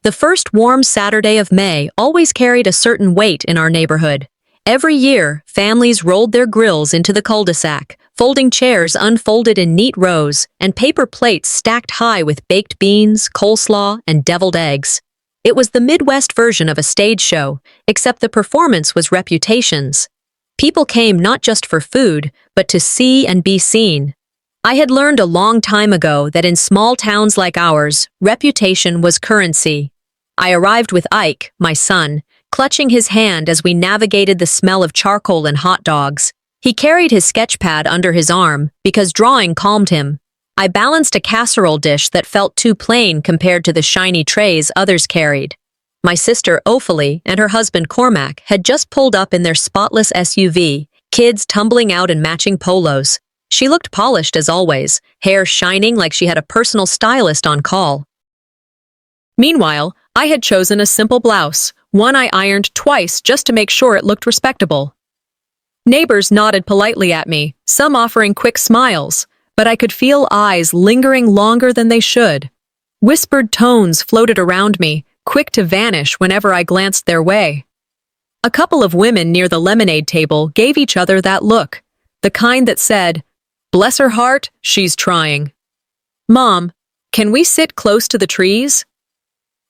The first warm Saturday of May always carried a certain weight in our neighborhood. Every year, families rolled their grills into the cul-de-sac, folding chairs unfolded in neat rows, and paper plates stacked high with baked beans, coleslaw, and deviled eggs. It was the Midwest version of a stage show, except the performance was reputations. People came not just for food, but to see and be seen. I had learned a long time ago that in small towns like ours, reputation was currency. I arrived with Ike, my son, clutching his hand as we navigated the smell of charcoal and hot dogs. He carried his sketch pad under his arm because drawing calmed him. I balanced a casserole dish that felt too plain compared to the shiny trays others carried. My sister Ophelie and her husband Cormac had just pulled up in their spotless SUV, kids tumbling out in matching polos. She looked polished as always, hair shining like she had a personal stylist on call. Meanwhile, I had chosen a simple blouse, one I ironed twice just to make sure it looked respectable. Neighbors nodded politely at me, some offering quick smiles, but I could feel eyes lingering longer than they should. Whispered tones floated around me, quick to vanish whenever I glanced their way. A couple of women near the lemonade table gave each other that look, the kind that said, "Bless her heart, she's trying." "Mom, can we sit close to the trees?"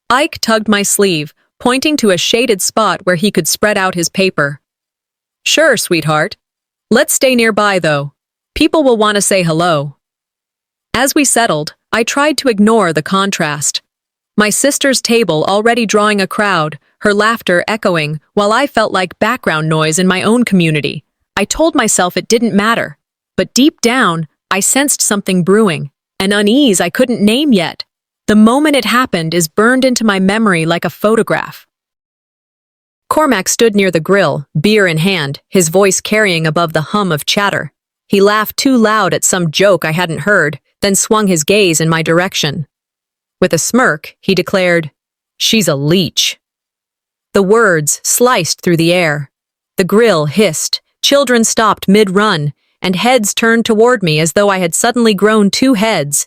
Ike tugged my sleeve, pointing to a shaded spot where he could spread out his paper. "Sure, sweetheart. Let's stay nearby, though. People will want to say hello." As we settled, I tried to ignore the contrast. My sister's table already drawing a crowd, her laughter echoing, while I felt like background noise in my own community. I told myself it didn't matter, but deep down, I sensed something brewing, an unease I couldn't name yet. The moment it happened is burned into my memory like a photograph. Cormac stood near the grill, beer in hand, his voice carrying above the hum of chatter. He laughed too loud at some joke I hadn't heard, then swung his gaze in my direction. With a smirk, he declared, "She's a leech." The words sliced through the air. The grill hissed, children stopped mid-run, and heads turned toward me as though I had suddenly grown 2 heads.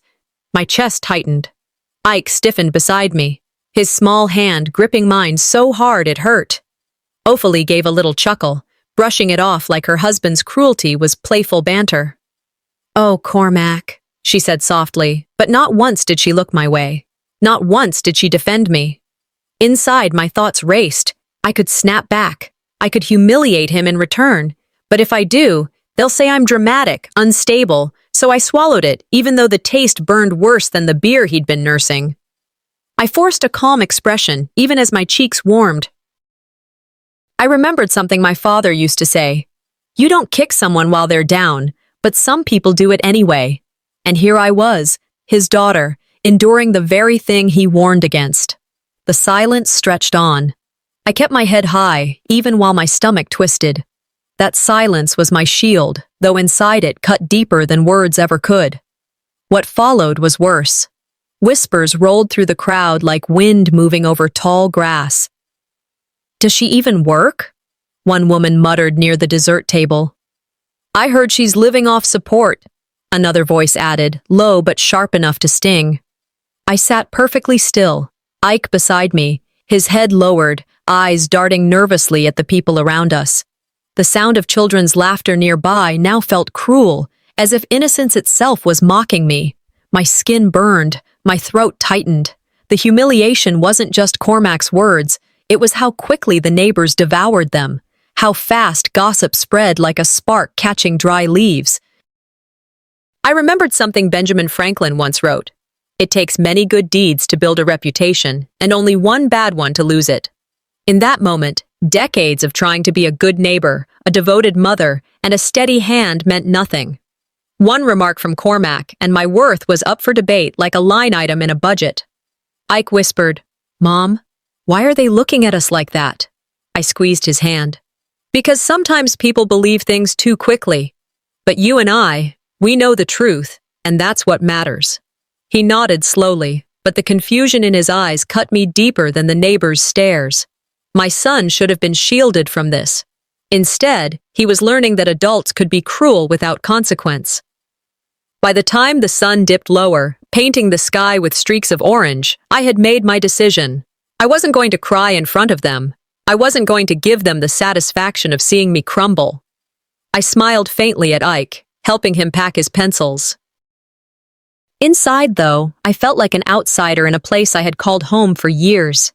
My chest tightened. Ike stiffened beside me, his small hand gripping mine so hard it hurt. Ophelie gave a little chuckle, brushing it off like her husband's cruelty was playful banter. "Oh, Cormac," she said softly, but not once did she look my way. Not once did she defend me. Inside, my thoughts raced. I could snap back. I could humiliate him in return. But if I do, they'll say I'm dramatic, unstable, so I swallowed it, even though the taste burned worse than the beer he'd been nursing. I forced a calm expression, even as my cheeks warmed. I remembered something my father used to say. "You don't kick someone while they're down, but some people do it anyway." And here I was, his daughter, enduring the very thing he warned against. The silence stretched on. I kept my head high, even while my stomach twisted. That silence was my shield, though inside it cut deeper than words ever could. What followed was worse. Whispers rolled through the crowd like wind moving over tall grass. "Does she even work?" one woman muttered near the dessert table. "I heard she's living off support," another voice added, low but sharp enough to sting. I sat perfectly still, Ike beside me, his head lowered, eyes darting nervously at the people around us. The sound of children's laughter nearby now felt cruel, as if innocence itself was mocking me. My skin burned, my throat tightened. The humiliation wasn't just Cormac's words, it was how quickly the neighbors devoured them, how fast gossip spread like a spark catching dry leaves. I remembered something Benjamin Franklin once wrote. "It takes many good deeds to build a reputation, and only one bad one to lose it." In that moment, decades of trying to be a good neighbor, a devoted mother, and a steady hand meant nothing. One remark from Cormac, and my worth was up for debate like a line item in a budget. Ike whispered, "Mom, why are they looking at us like that?" I squeezed his hand. "Because sometimes people believe things too quickly. But you and I, we know the truth, and that's what matters." He nodded slowly, but the confusion in his eyes cut me deeper than the neighbors' stares. My son should have been shielded from this. Instead, he was learning that adults could be cruel without consequence. By the time the sun dipped lower, painting the sky with streaks of orange, I had made my decision. I wasn't going to cry in front of them. I wasn't going to give them the satisfaction of seeing me crumble. I smiled faintly at Ike, helping him pack his pencils. Inside, though, I felt like an outsider in a place I had called home for years.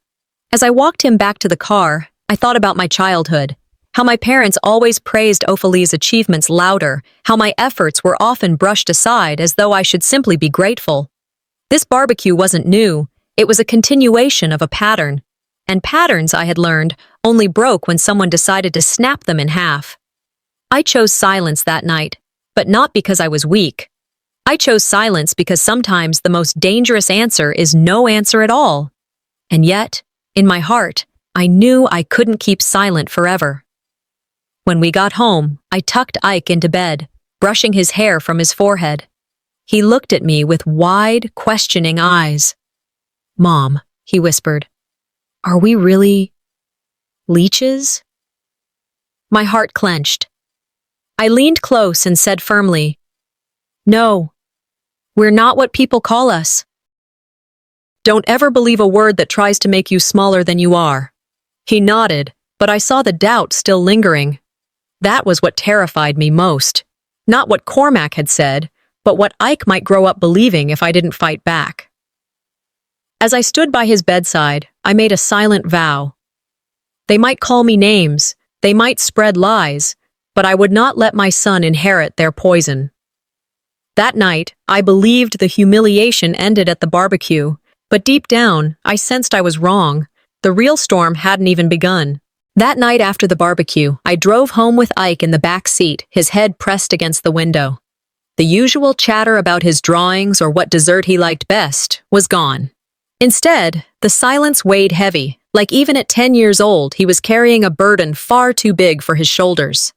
As I walked him back to the car, I thought about my childhood, how my parents always praised Ophelia's achievements louder, how my efforts were often brushed aside as though I should simply be grateful. This barbecue wasn't new, it was a continuation of a pattern. And patterns, I had learned, only broke when someone decided to snap them in half. I chose silence that night, but not because I was weak. I chose silence because sometimes the most dangerous answer is no answer at all. And yet, in my heart, I knew I couldn't keep silent forever. When we got home, I tucked Ike into bed, brushing his hair from his forehead. He looked at me with wide, questioning eyes. "Mom," he whispered, "are we really leeches?" My heart clenched. I leaned close and said firmly, "No, we're not what people call us." "Don't ever believe a word that tries to make you smaller than you are." He nodded, but I saw the doubt still lingering. That was what terrified me most. Not what Cormac had said, but what Ike might grow up believing if I didn't fight back. As I stood by his bedside, I made a silent vow. They might call me names, they might spread lies, but I would not let my son inherit their poison. That night, I believed the humiliation ended at the barbecue, but deep down, I sensed I was wrong. The real storm hadn't even begun. That night after the barbecue, I drove home with Ike in the back seat, his head pressed against the window. The usual chatter about his drawings or what dessert he liked best was gone. Instead, the silence weighed heavy, like even at 10 years old, he was carrying a burden far too big for his shoulders.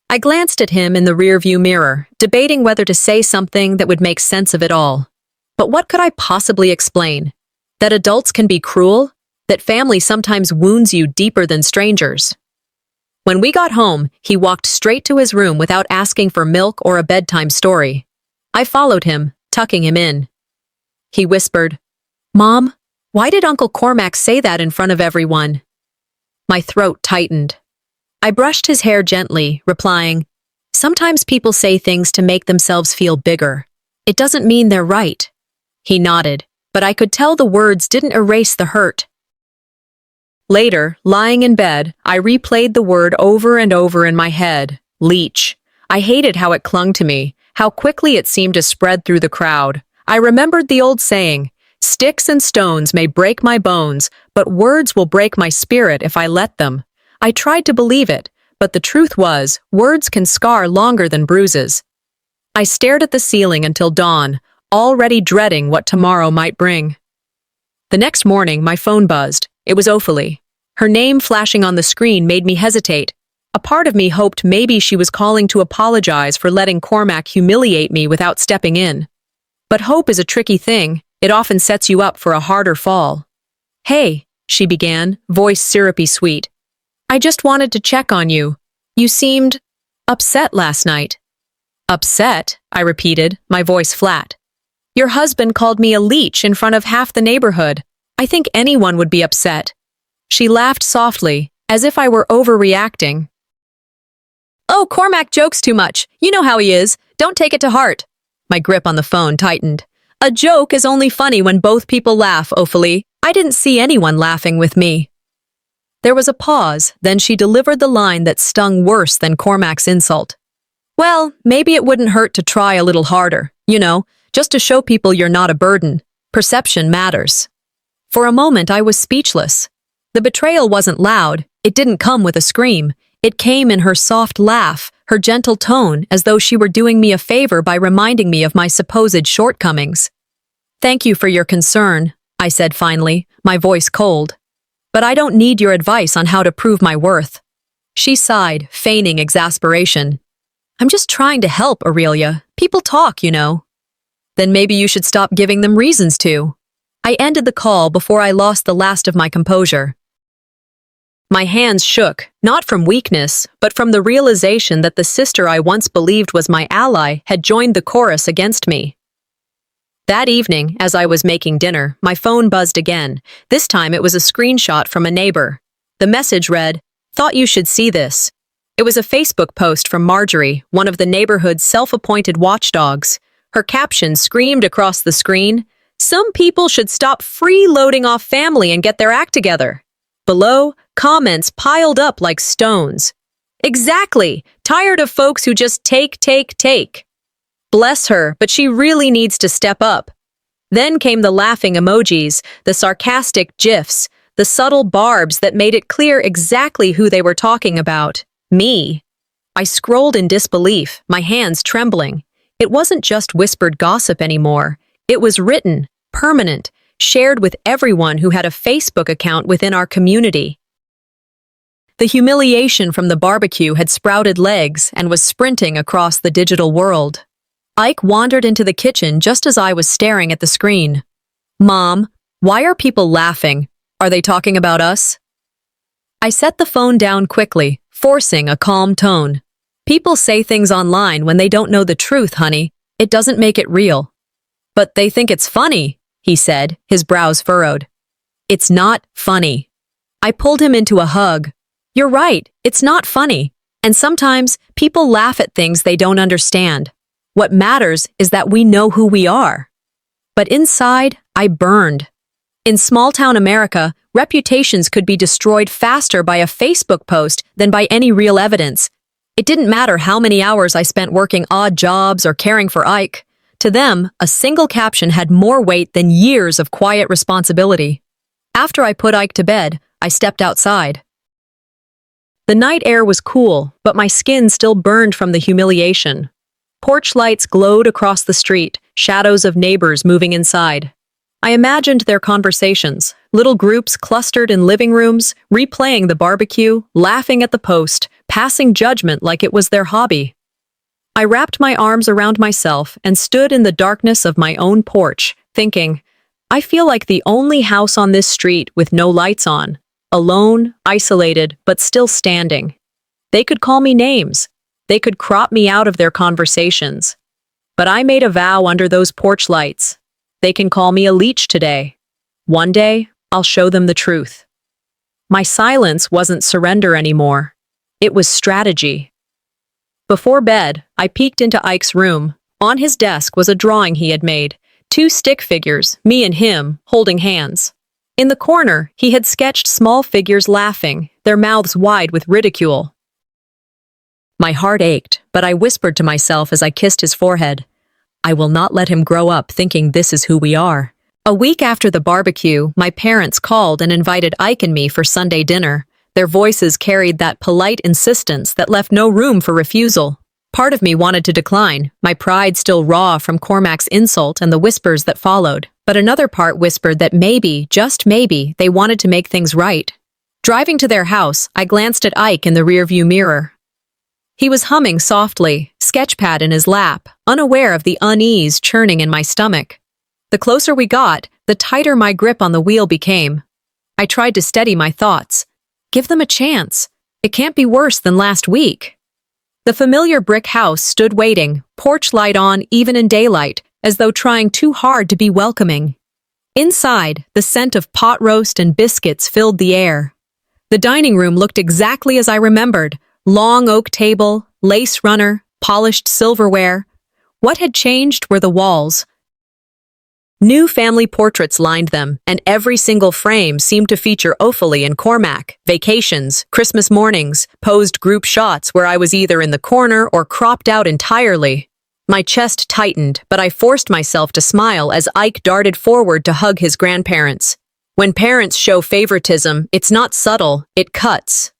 I glanced at him in the rearview mirror, debating whether to say something that would make sense of it all. But what could I possibly explain? That adults can be cruel? That family sometimes wounds you deeper than strangers? When we got home, he walked straight to his room without asking for milk or a bedtime story. I followed him, tucking him in. He whispered, "Mom, why did Uncle Cormac say that in front of everyone?" My throat tightened. I brushed his hair gently, replying, "Sometimes people say things to make themselves feel bigger. It doesn't mean they're right." He nodded, but I could tell the words didn't erase the hurt. Later, lying in bed, I replayed the word over and over in my head, leech. I hated how it clung to me, how quickly it seemed to spread through the crowd. I remembered the old saying, "Sticks and stones may break my bones, but words will break my spirit if I let them." I tried to believe it, but the truth was, words can scar longer than bruises. I stared at the ceiling until dawn, already dreading what tomorrow might bring. The next morning, my phone buzzed. It was Ophelie. Her name flashing on the screen made me hesitate. A part of me hoped maybe she was calling to apologize for letting Cormac humiliate me without stepping in. But hope is a tricky thing. It often sets you up for a harder fall. "Hey," she began, voice syrupy sweet. "I just wanted to check on you. You seemed upset last night." "Upset?" I repeated, my voice flat. "Your husband called me a leech in front of half the neighborhood. I think anyone would be upset." She laughed softly, as if I were overreacting. "Oh, Cormac jokes too much. You know how he is. Don't take it to heart." My grip on the phone tightened. "A joke is only funny when both people laugh, Ophelie. I didn't see anyone laughing with me." There was a pause, then she delivered the line that stung worse than Cormac's insult. "Well, maybe it wouldn't hurt to try a little harder, just to show people you're not a burden. Perception matters." For a moment, I was speechless. The betrayal wasn't loud. It didn't come with a scream. It came in her soft laugh, her gentle tone, as though she were doing me a favor by reminding me of my supposed shortcomings. "Thank you for your concern," I said finally, my voice cold. "But I don't need your advice on how to prove my worth." She sighed, feigning exasperation. "I'm just trying to help, Aurelia. People talk, "Then maybe you should stop giving them reasons to." I ended the call before I lost the last of my composure. My hands shook, not from weakness, but from the realization that the sister I once believed was my ally had joined the chorus against me. That evening, as I was making dinner, my phone buzzed again. This time it was a screenshot from a neighbor. The message read, "Thought you should see this." It was a Facebook post from Marjorie, one of the neighborhood's self-appointed watchdogs. Her caption screamed across the screen, "Some people should stop freeloading off family and get their act together." Below, comments piled up like stones. "Exactly! Tired of folks who just take. Bless her, but she really needs to step up." Then came the laughing emojis, the sarcastic gifs, the subtle barbs that made it clear exactly who they were talking about. Me. I scrolled in disbelief, my hands trembling. It wasn't just whispered gossip anymore. It was written, permanent, shared with everyone who had a Facebook account within our community. The humiliation from the barbecue had sprouted legs and was sprinting across the digital world. Ike wandered into the kitchen just as I was staring at the screen. "Mom, why are people laughing? Are they talking about us?" I set the phone down quickly, forcing a calm tone. "People say things online when they don't know the truth, honey. It doesn't make it real." "But they think it's funny," he said, his brows furrowed. "It's not funny." I pulled him into a hug. "You're right, it's not funny. And sometimes people laugh at things they don't understand. What matters is that we know who we are." But inside, I burned. In small-town America, reputations could be destroyed faster by a Facebook post than by any real evidence. It didn't matter how many hours I spent working odd jobs or caring for Ike. To them, a single caption had more weight than years of quiet responsibility. After I put Ike to bed, I stepped outside. The night air was cool, but my skin still burned from the humiliation. Porch lights glowed across the street, shadows of neighbors moving inside. I imagined their conversations, little groups clustered in living rooms, replaying the barbecue, laughing at the post, passing judgment like it was their hobby. I wrapped my arms around myself and stood in the darkness of my own porch, thinking, I feel like the only house on this street with no lights on, alone, isolated, but still standing. They could call me names. They could crop me out of their conversations. But I made a vow under those porch lights. They can call me a leech today. One day, I'll show them the truth. My silence wasn't surrender anymore. It was strategy. Before bed, I peeked into Ike's room. On his desk was a drawing he had made. 2 stick figures, me and him, holding hands. In the corner, he had sketched small figures laughing, their mouths wide with ridicule. My heart ached, but I whispered to myself as I kissed his forehead, I will not let him grow up thinking this is who we are. A week after the barbecue, my parents called and invited Ike and me for Sunday dinner. Their voices carried that polite insistence that left no room for refusal. Part of me wanted to decline, my pride still raw from Cormac's insult and the whispers that followed. But another part whispered that maybe, just maybe, they wanted to make things right. Driving to their house, I glanced at Ike in the rearview mirror. He was humming softly, sketchpad in his lap, unaware of the unease churning in my stomach. The closer we got, the tighter my grip on the wheel became. I tried to steady my thoughts. Give them a chance. It can't be worse than last week. The familiar brick house stood waiting, porch light on even in daylight, as though trying too hard to be welcoming. Inside, the scent of pot roast and biscuits filled the air. The dining room looked exactly as I remembered. Long oak table, lace runner, polished silverware. What had changed were the walls. New family portraits lined them, and every single frame seemed to feature Ophelie and Cormac, vacations, Christmas mornings, posed group shots where I was either in the corner or cropped out entirely. My chest tightened, but I forced myself to smile as Ike darted forward to hug his grandparents. When parents show favoritism, it's not subtle, it cuts.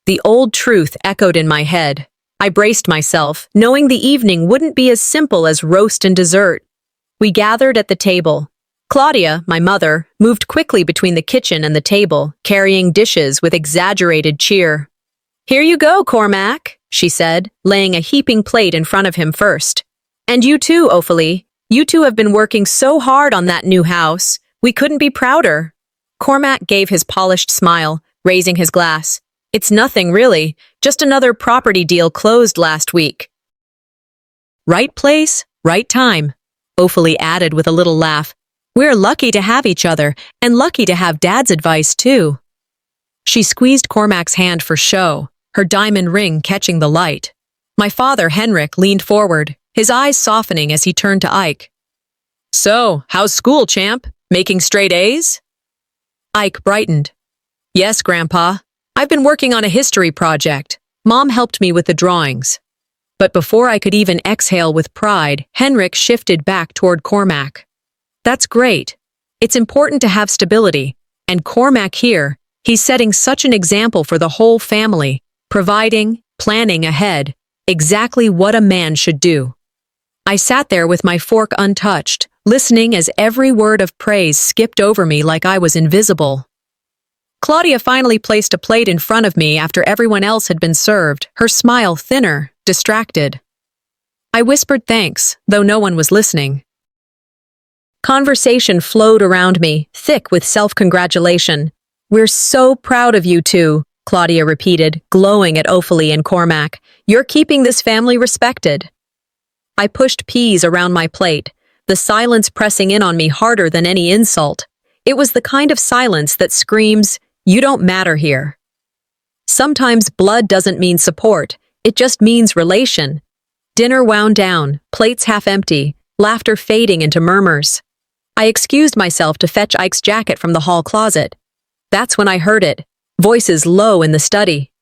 The old truth echoed in my head. I braced myself, knowing the evening wouldn't be as simple as roast and dessert. We gathered at the table. Claudia, my mother, moved quickly between the kitchen and the table, carrying dishes with exaggerated cheer. "Here you go, Cormac," she said, laying a heaping plate in front of him first. "And you too, Ophelie. You two have been working so hard on that new house. We couldn't be prouder." Cormac gave his polished smile, raising his glass. "It's nothing, really. Just another property deal closed last week." Right place, right time. Ophelie added with a little laugh. We're lucky to have each other, and lucky to have Dad's advice, too. She squeezed Cormac's hand for show, her diamond ring catching the light. My father, Henrik, leaned forward, his eyes softening as he turned to Ike. So, how's school, champ? Making straight A's? Ike brightened. Yes, Grandpa. I've been working on a history project. Mom helped me with the drawings. But before I could even exhale with pride, Henrik shifted back toward Cormac. That's great. It's important to have stability. And Cormac here, he's setting such an example for the whole family, providing, planning ahead, exactly what a man should do. I sat there with my fork untouched, listening as every word of praise skipped over me like I was invisible. Claudia finally placed a plate in front of me after everyone else had been served, her smile thinner, distracted. I whispered thanks, though no one was listening. Conversation flowed around me, thick with self-congratulation. We're so proud of you two, Claudia repeated, glowing at Ophelie and Cormac. You're keeping this family respected. I pushed peas around my plate, the silence pressing in on me harder than any insult. It was the kind of silence that screams, you don't matter here. Sometimes blood doesn't mean support, it just means relation. Dinner wound down, plates half empty, laughter fading into murmurs. I excused myself to fetch Ike's jacket from the hall closet. That's when I heard it, voices low in the study.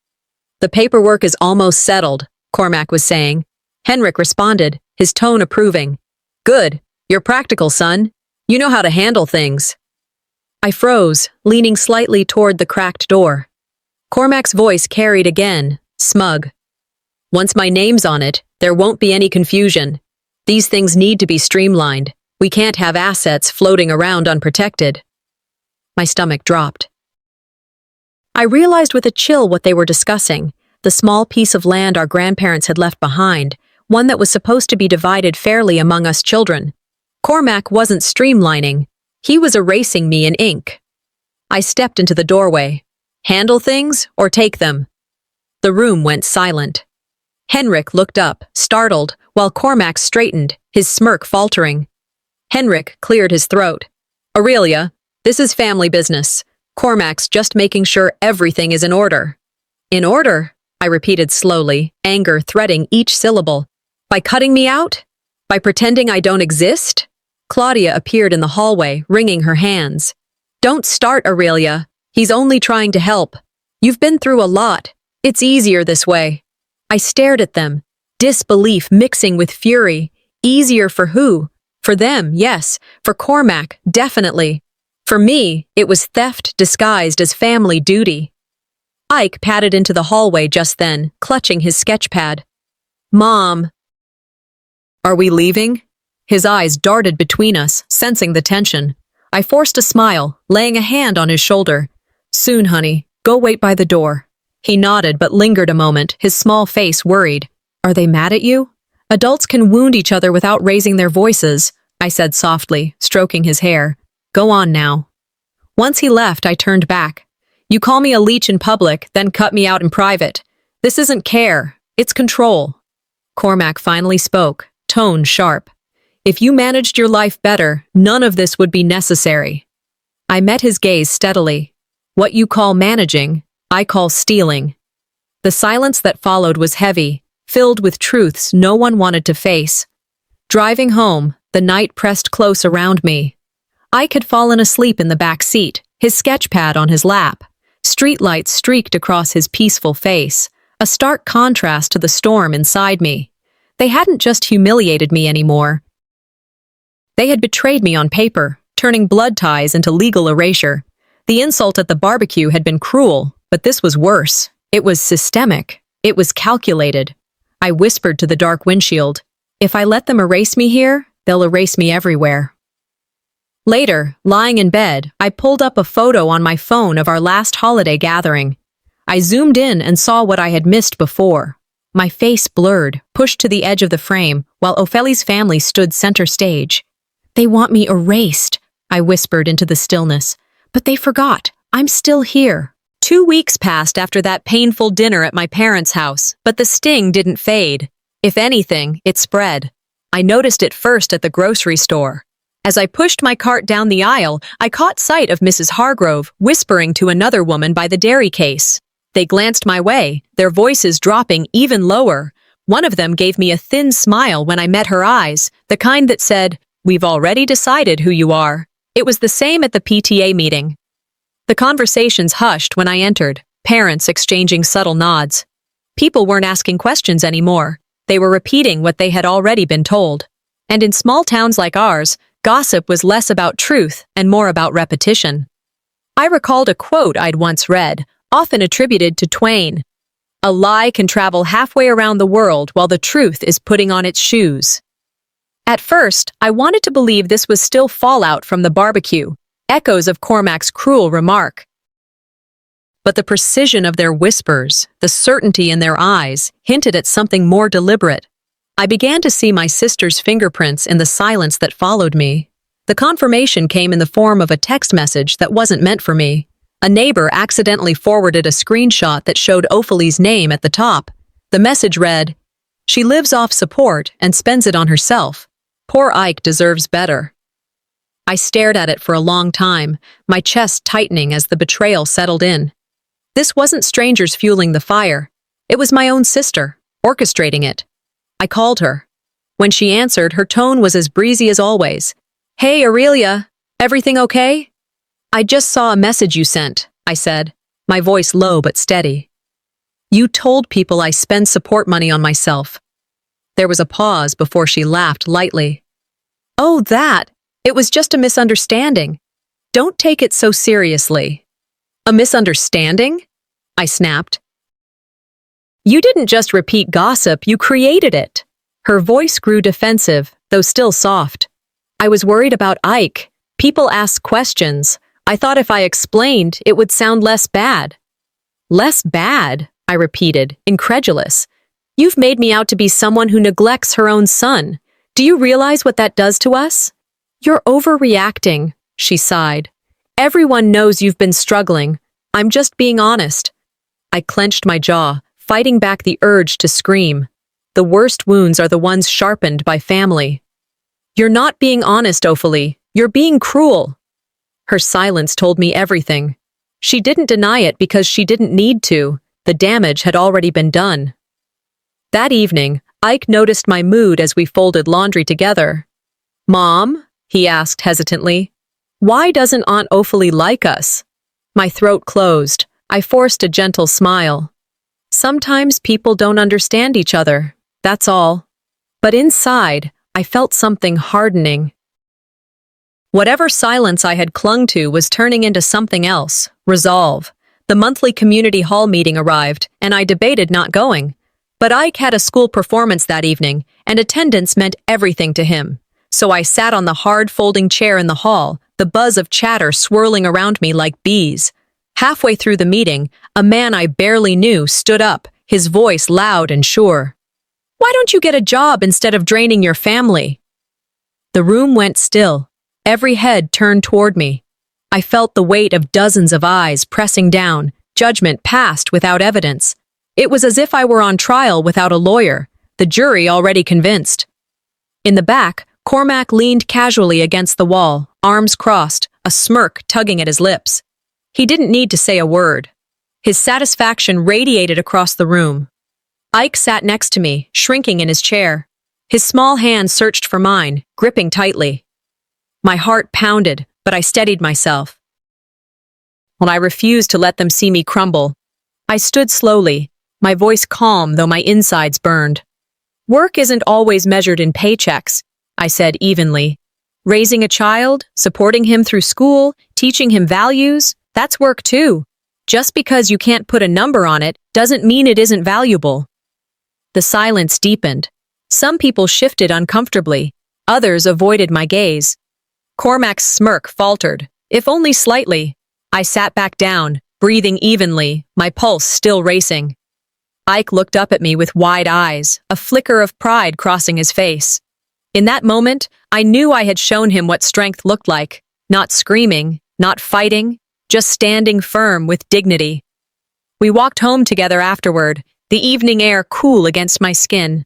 The paperwork is almost settled, Cormac was saying. Henrik responded, his tone approving. Good, you're practical, son. You know how to handle things. I froze, leaning slightly toward the cracked door. Cormac's voice carried again, smug. Once my name's on it, there won't be any confusion. These things need to be streamlined. We can't have assets floating around unprotected. My stomach dropped. I realized with a chill what they were discussing, the small piece of land our grandparents had left behind, one that was supposed to be divided fairly among us children. Cormac wasn't streamlining. He was erasing me in ink. I stepped into the doorway. Handle things or take them? The room went silent. Henrik looked up, startled, while Cormac straightened, his smirk faltering. Henrik cleared his throat. Aurelia, this is family business. Cormac's just making sure everything is in order. In order? I repeated slowly, anger threading each syllable. By cutting me out? By pretending I don't exist? Claudia appeared in the hallway, wringing her hands. Don't start, Aurelia. He's only trying to help. You've been through a lot. It's easier this way. I stared at them, disbelief mixing with fury. Easier for who? For them, yes. For Cormac, definitely. For me, it was theft disguised as family duty. Ike padded into the hallway just then, clutching his sketchpad. Mom. Are we leaving? His eyes darted between us, sensing the tension. I forced a smile, laying a hand on his shoulder. Soon, honey. Go wait by the door. He nodded but lingered a moment, his small face worried. Are they mad at you? Adults can wound each other without raising their voices, I said softly, stroking his hair. Go on now. Once he left, I turned back. You call me a leech in public, then cut me out in private. This isn't care, it's control. Cormac finally spoke, tone sharp. If you managed your life better, none of this would be necessary. I met his gaze steadily. What you call managing, I call stealing. The silence that followed was heavy, filled with truths no one wanted to face. Driving home, the night pressed close around me. Ike had fallen asleep in the back seat, his sketchpad on his lap. Streetlights streaked across his peaceful face, a stark contrast to the storm inside me. They hadn't just humiliated me anymore. They had betrayed me on paper, turning blood ties into legal erasure. The insult at the barbecue had been cruel, but this was worse. It was systemic. It was calculated. I whispered to the dark windshield, if I let them erase me here, they'll erase me everywhere. Later, lying in bed, I pulled up a photo on my phone of our last holiday gathering. I zoomed in and saw what I had missed before. My face blurred, pushed to the edge of the frame, while Ophelie's family stood center stage. They want me erased, I whispered into the stillness. But they forgot. I'm still here. 2 weeks passed after that painful dinner at my parents' house, but the sting didn't fade. If anything, it spread. I noticed it first at the grocery store. As I pushed my cart down the aisle, I caught sight of Mrs. Hargrove whispering to another woman by the dairy case. They glanced my way, their voices dropping even lower. One of them gave me a thin smile when I met her eyes, the kind that said, "We've already decided who you are." It was the same at the PTA meeting. The conversations hushed when I entered, parents exchanging subtle nods. People weren't asking questions anymore. They were repeating what they had already been told. And in small towns like ours, gossip was less about truth and more about repetition. I recalled a quote I'd once read, often attributed to Twain. "A lie can travel halfway around the world while the truth is putting on its shoes." At first, I wanted to believe this was still fallout from the barbecue, echoes of Cormac's cruel remark. But the precision of their whispers, the certainty in their eyes, hinted at something more deliberate. I began to see my sister's fingerprints in the silence that followed me. The confirmation came in the form of a text message that wasn't meant for me. A neighbor accidentally forwarded a screenshot that showed Ophelie's name at the top. The message read, "She lives off support and spends it on herself. Poor Ike deserves better." I stared at it for a long time, my chest tightening as the betrayal settled in. This wasn't strangers fueling the fire. It was my own sister, orchestrating it. I called her. When she answered, her tone was as breezy as always. "Hey, Aurelia, everything okay?" "I just saw a message you sent," I said, my voice low but steady. "You told people I spend support money on myself." There was a pause before she laughed lightly. "Oh, that! It was just a misunderstanding. Don't take it so seriously." "A misunderstanding?" I snapped. "You didn't just repeat gossip, you created it." Her voice grew defensive, though still soft. "I was worried about Ike. People asked questions. I thought if I explained, it would sound less bad." "Less bad?" I repeated, incredulous. "You've made me out to be someone who neglects her own son. Do you realize what that does to us?" "You're overreacting," she sighed. "Everyone knows you've been struggling. I'm just being honest." I clenched my jaw, fighting back the urge to scream. The worst wounds are the ones sharpened by family. "You're not being honest, Ophelie. You're being cruel." Her silence told me everything. She didn't deny it because she didn't need to. The damage had already been done. That evening, Ike noticed my mood as we folded laundry together. "Mom?" he asked hesitantly. "Why doesn't Aunt Ophelie like us?" My throat closed. I forced a gentle smile. "Sometimes people don't understand each other, that's all." But inside, I felt something hardening. Whatever silence I had clung to was turning into something else, resolve. The monthly community hall meeting arrived, and I debated not going. But Ike had a school performance that evening, and attendance meant everything to him. So I sat on the hard folding chair in the hall, the buzz of chatter swirling around me like bees. Halfway through the meeting, a man I barely knew stood up, his voice loud and sure. "Why don't you get a job instead of draining your family?" The room went still. Every head turned toward me. I felt the weight of dozens of eyes pressing down, judgment passed without evidence. It was as if I were on trial without a lawyer, the jury already convinced. In the back, Cormac leaned casually against the wall, arms crossed, a smirk tugging at his lips. He didn't need to say a word. His satisfaction radiated across the room. Ike sat next to me, shrinking in his chair. His small hand searched for mine, gripping tightly. My heart pounded, but I steadied myself. When I refused to let them see me crumble, I stood slowly, my voice calm though my insides burned. "Work isn't always measured in paychecks," I said evenly. "Raising a child, supporting him through school, teaching him values, that's work too. Just because you can't put a number on it doesn't mean it isn't valuable." The silence deepened. Some people shifted uncomfortably, others avoided my gaze. Cormac's smirk faltered, if only slightly. I sat back down, breathing evenly, my pulse still racing. Ike looked up at me with wide eyes, a flicker of pride crossing his face. In that moment, I knew I had shown him what strength looked like, not screaming, not fighting, just standing firm with dignity. We walked home together afterward, the evening air cool against my skin.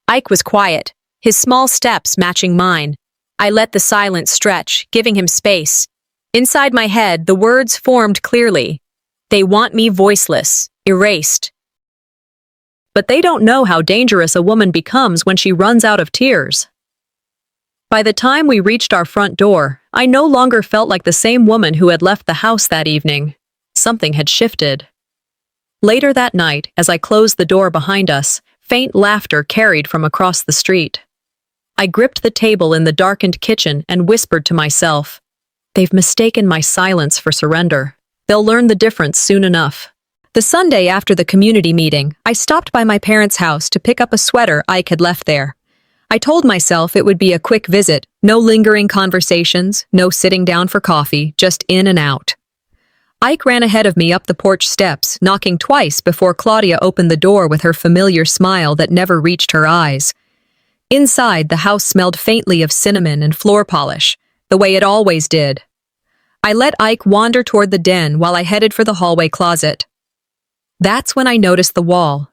Ike was quiet, his small steps matching mine. I let the silence stretch, giving him space. Inside my head, the words formed clearly. They want me voiceless, erased. But they don't know how dangerous a woman becomes when she runs out of tears. By the time we reached our front door, I no longer felt like the same woman who had left the house that evening. Something had shifted. Later that night, as I closed the door behind us, faint laughter carried from across the street. I gripped the table in the darkened kitchen and whispered to myself, "They've mistaken my silence for surrender. They'll learn the difference soon enough." The Sunday after the community meeting, I stopped by my parents' house to pick up a sweater Ike had left there. I told myself it would be a quick visit, no lingering conversations, no sitting down for coffee, just in and out. Ike ran ahead of me up the porch steps, knocking twice before Claudia opened the door with her familiar smile that never reached her eyes. Inside, the house smelled faintly of cinnamon and floor polish, the way it always did. I let Ike wander toward the den while I headed for the hallway closet. That's when I noticed the wall.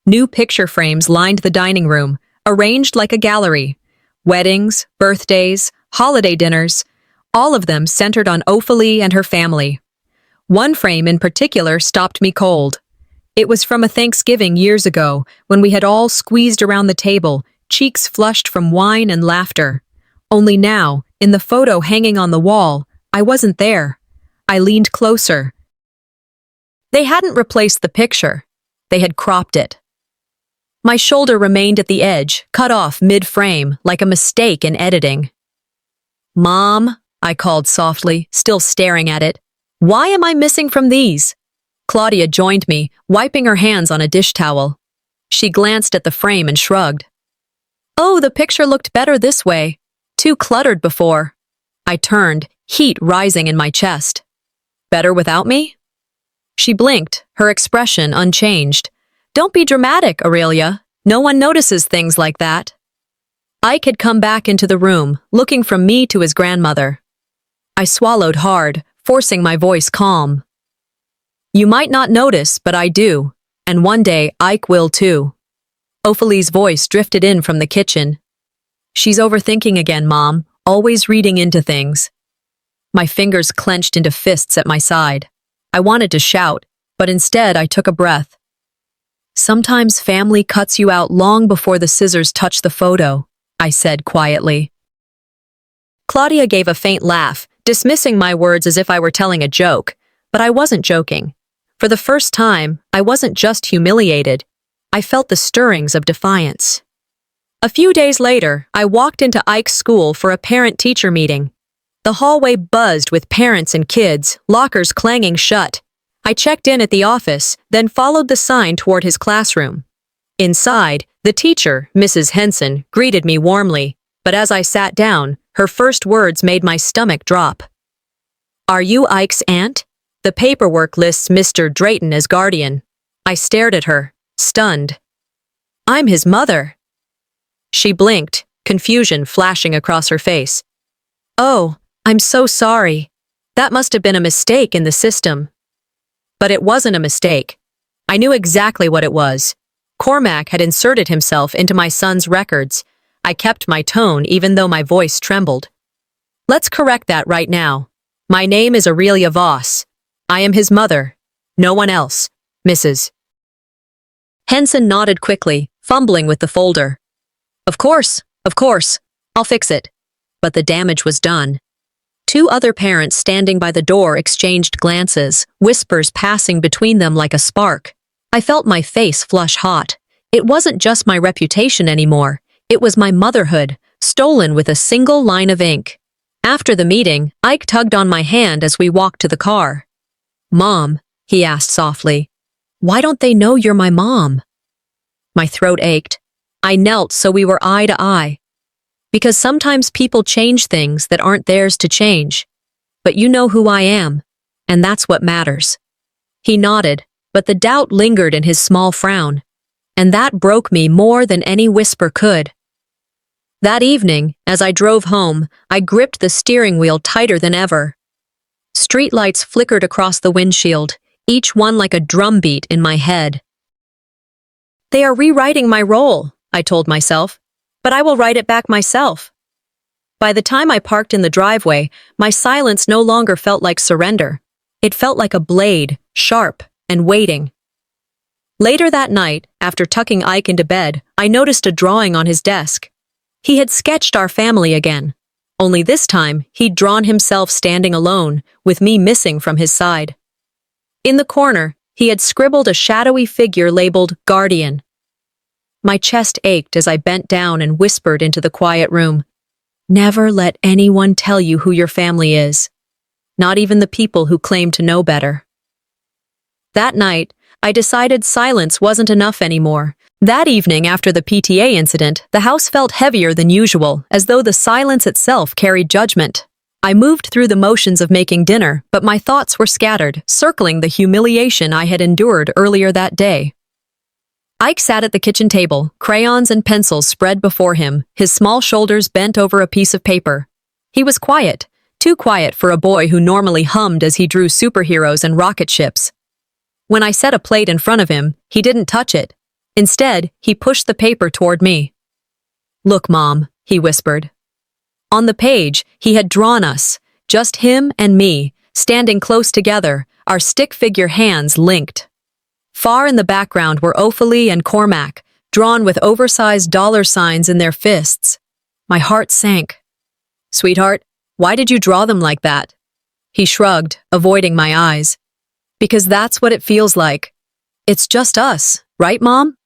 New picture frames lined the dining room, arranged like a gallery. Weddings, birthdays, holiday dinners, all of them centered on Ophelie and her family. One frame in particular stopped me cold. It was from a Thanksgiving years ago, when we had all squeezed around the table, cheeks flushed from wine and laughter. Only now, in the photo hanging on the wall, I wasn't there. I leaned closer. They hadn't replaced the picture. They had cropped it. My shoulder remained at the edge, cut off mid-frame, like a mistake in editing. "Mom," I called softly, still staring at it. "Why am I missing from these?" Claudia joined me, wiping her hands on a dish towel. She glanced at the frame and shrugged. "Oh, the picture looked better this way. Too cluttered before." I turned, heat rising in my chest. "Better without me?" She blinked, her expression unchanged. "Don't be dramatic, Aurelia. No one notices things like that." Ike had come back into the room, looking from me to his grandmother. I swallowed hard, forcing my voice calm. "You might not notice, but I do. And one day, Ike will too." Ophelie's voice drifted in from the kitchen. "She's overthinking again, Mom, always reading into things." My fingers clenched into fists at my side. I wanted to shout, but instead I took a breath. "Sometimes family cuts you out long before the scissors touch the photo," I said quietly. Claudia gave a faint laugh, dismissing my words as if I were telling a joke, but I wasn't joking. For the first time, I wasn't just humiliated. I felt the stirrings of defiance. A few days later, I walked into Ike's school for a parent-teacher meeting. The hallway buzzed with parents and kids, lockers clanging shut. I checked in at the office, then followed the sign toward his classroom. Inside, the teacher, Mrs. Henson, greeted me warmly, but as I sat down, her first words made my stomach drop. "Are you Ike's aunt? The paperwork lists Mr. Drayton as guardian." I stared at her, stunned. "I'm his mother." She blinked, confusion flashing across her face. "Oh, I'm so sorry. That must have been a mistake in the system." But it wasn't a mistake. I knew exactly what it was. Cormac had inserted himself into my son's records. I kept my tone even though my voice trembled. "Let's correct that right now. My name is Aurelia Voss. I am his mother. No one else, Mrs." Henson nodded quickly, fumbling with the folder. Of course. I'll fix it." But the damage was done. Two other parents standing by the door exchanged glances, whispers passing between them like a spark. I felt my face flush hot. It wasn't just my reputation anymore. It was my motherhood, stolen with a single line of ink. After the meeting, Ike tugged on my hand as we walked to the car. "Mom," he asked softly, "why don't they know you're my mom?" My throat ached. I knelt so we were eye to eye. Because sometimes people change things that aren't theirs to change. But you know who I am, and that's what matters. He nodded, but the doubt lingered in his small frown. And that broke me more than any whisper could. That evening, as I drove home, I gripped the steering wheel tighter than ever. Streetlights flickered across the windshield, each one like a drumbeat in my head. "They are rewriting my role," I told myself. but I will write it back myself. By the time I parked in the driveway, my silence no longer felt like surrender. It felt like a blade, sharp and waiting. Later that night, after tucking Ike into bed, I noticed a drawing on his desk. He had sketched our family again. Only this time, he'd drawn himself standing alone, with me missing from his side. In the corner, he had scribbled a shadowy figure labeled Guardian. My chest ached as I bent down and whispered into the quiet room. Never let anyone tell you who your family is. Not even the people who claim to know better. That night, I decided silence wasn't enough anymore. That evening after the PTA incident, the house felt heavier than usual, as though the silence itself carried judgment. I moved through the motions of making dinner, but my thoughts were scattered, circling the humiliation I had endured earlier that day. Ike sat at the kitchen table, crayons and pencils spread before him, his small shoulders bent over a piece of paper. He was quiet, too quiet for a boy who normally hummed as he drew superheroes and rocket ships. When I set a plate in front of him, he didn't touch it. Instead, he pushed the paper toward me. "Look, Mom," he whispered. On the page, he had drawn us, just him and me, standing close together, our stick-figure hands linked. Far in the background were Ophalie and Cormac, drawn with oversized dollar signs in their fists. My heart sank. "Sweetheart, why did you draw them like that?" He shrugged, avoiding my eyes. "Because that's what it feels like. It's just us, right, Mom?"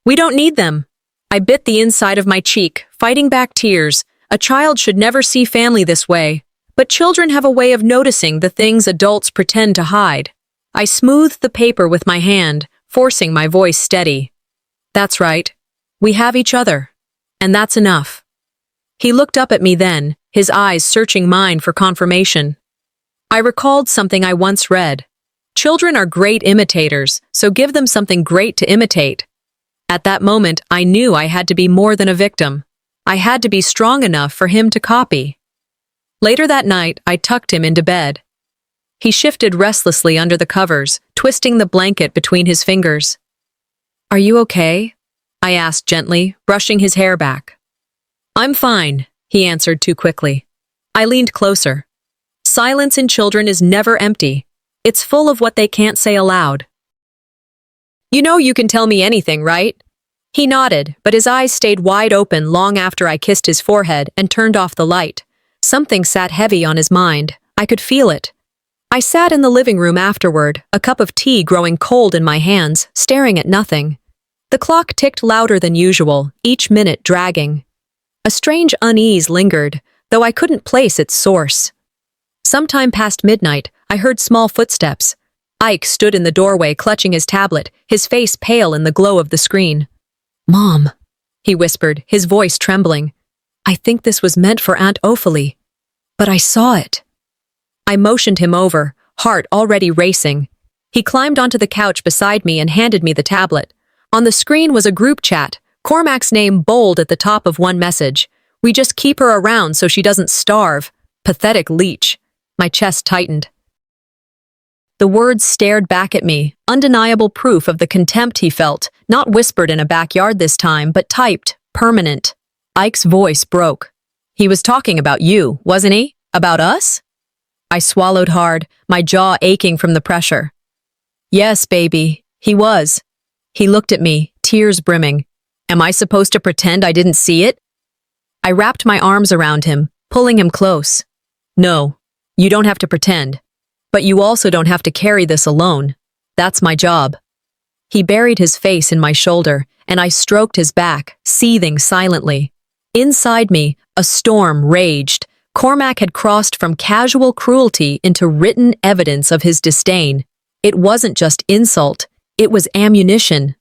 "We don't need them." I bit the inside of my cheek, fighting back tears. A child should never see family this way. But children have a way of noticing the things adults pretend to hide. I smoothed the paper with my hand, forcing my voice steady. "That's right. We have each other. And that's enough." He looked up at me then, his eyes searching mine for confirmation. I recalled something I once read. Children are great imitators, so give them something great to imitate. At that moment, I knew I had to be more than a victim. I had to be strong enough for him to copy. Later that night, I tucked him into bed. He shifted restlessly under the covers, twisting the blanket between his fingers. "Are you okay?" I asked gently, brushing his hair back. "I'm fine," he answered too quickly. I leaned closer. Silence in children is never empty. It's full of what they can't say aloud. "You know you can tell me anything, right?" He nodded, but his eyes stayed wide open long after I kissed his forehead and turned off the light. Something sat heavy on his mind. I could feel it. I sat in the living room afterward, a cup of tea growing cold in my hands, staring at nothing. The clock ticked louder than usual, each minute dragging. A strange unease lingered, though I couldn't place its source. Sometime past midnight, I heard small footsteps. Ike stood in the doorway clutching his tablet, his face pale in the glow of the screen. "Mom," he whispered, his voice trembling. "I think this was meant for Aunt Ophalie. But I saw it." I motioned him over, heart already racing. He climbed onto the couch beside me and handed me the tablet. On the screen was a group chat, Cormac's name bold at the top of one message. "We just keep her around so she doesn't starve. Pathetic leech." My chest tightened. The words stared back at me, undeniable proof of the contempt he felt, not whispered in a backyard this time, but typed, permanent. Ike's voice broke. "He was talking about you, wasn't he? About us?" I swallowed hard, my jaw aching from the pressure. "Yes, baby, he was." He looked at me, tears brimming. Am I supposed to pretend I didn't see it? I wrapped my arms around him, pulling him close. "No, you don't have to pretend. But you also don't have to carry this alone. That's my job." He buried his face in my shoulder, and I stroked his back, seething silently. Inside me, a storm raged. Cormac had crossed from casual cruelty into written evidence of his disdain. It wasn't just insult, it was ammunition.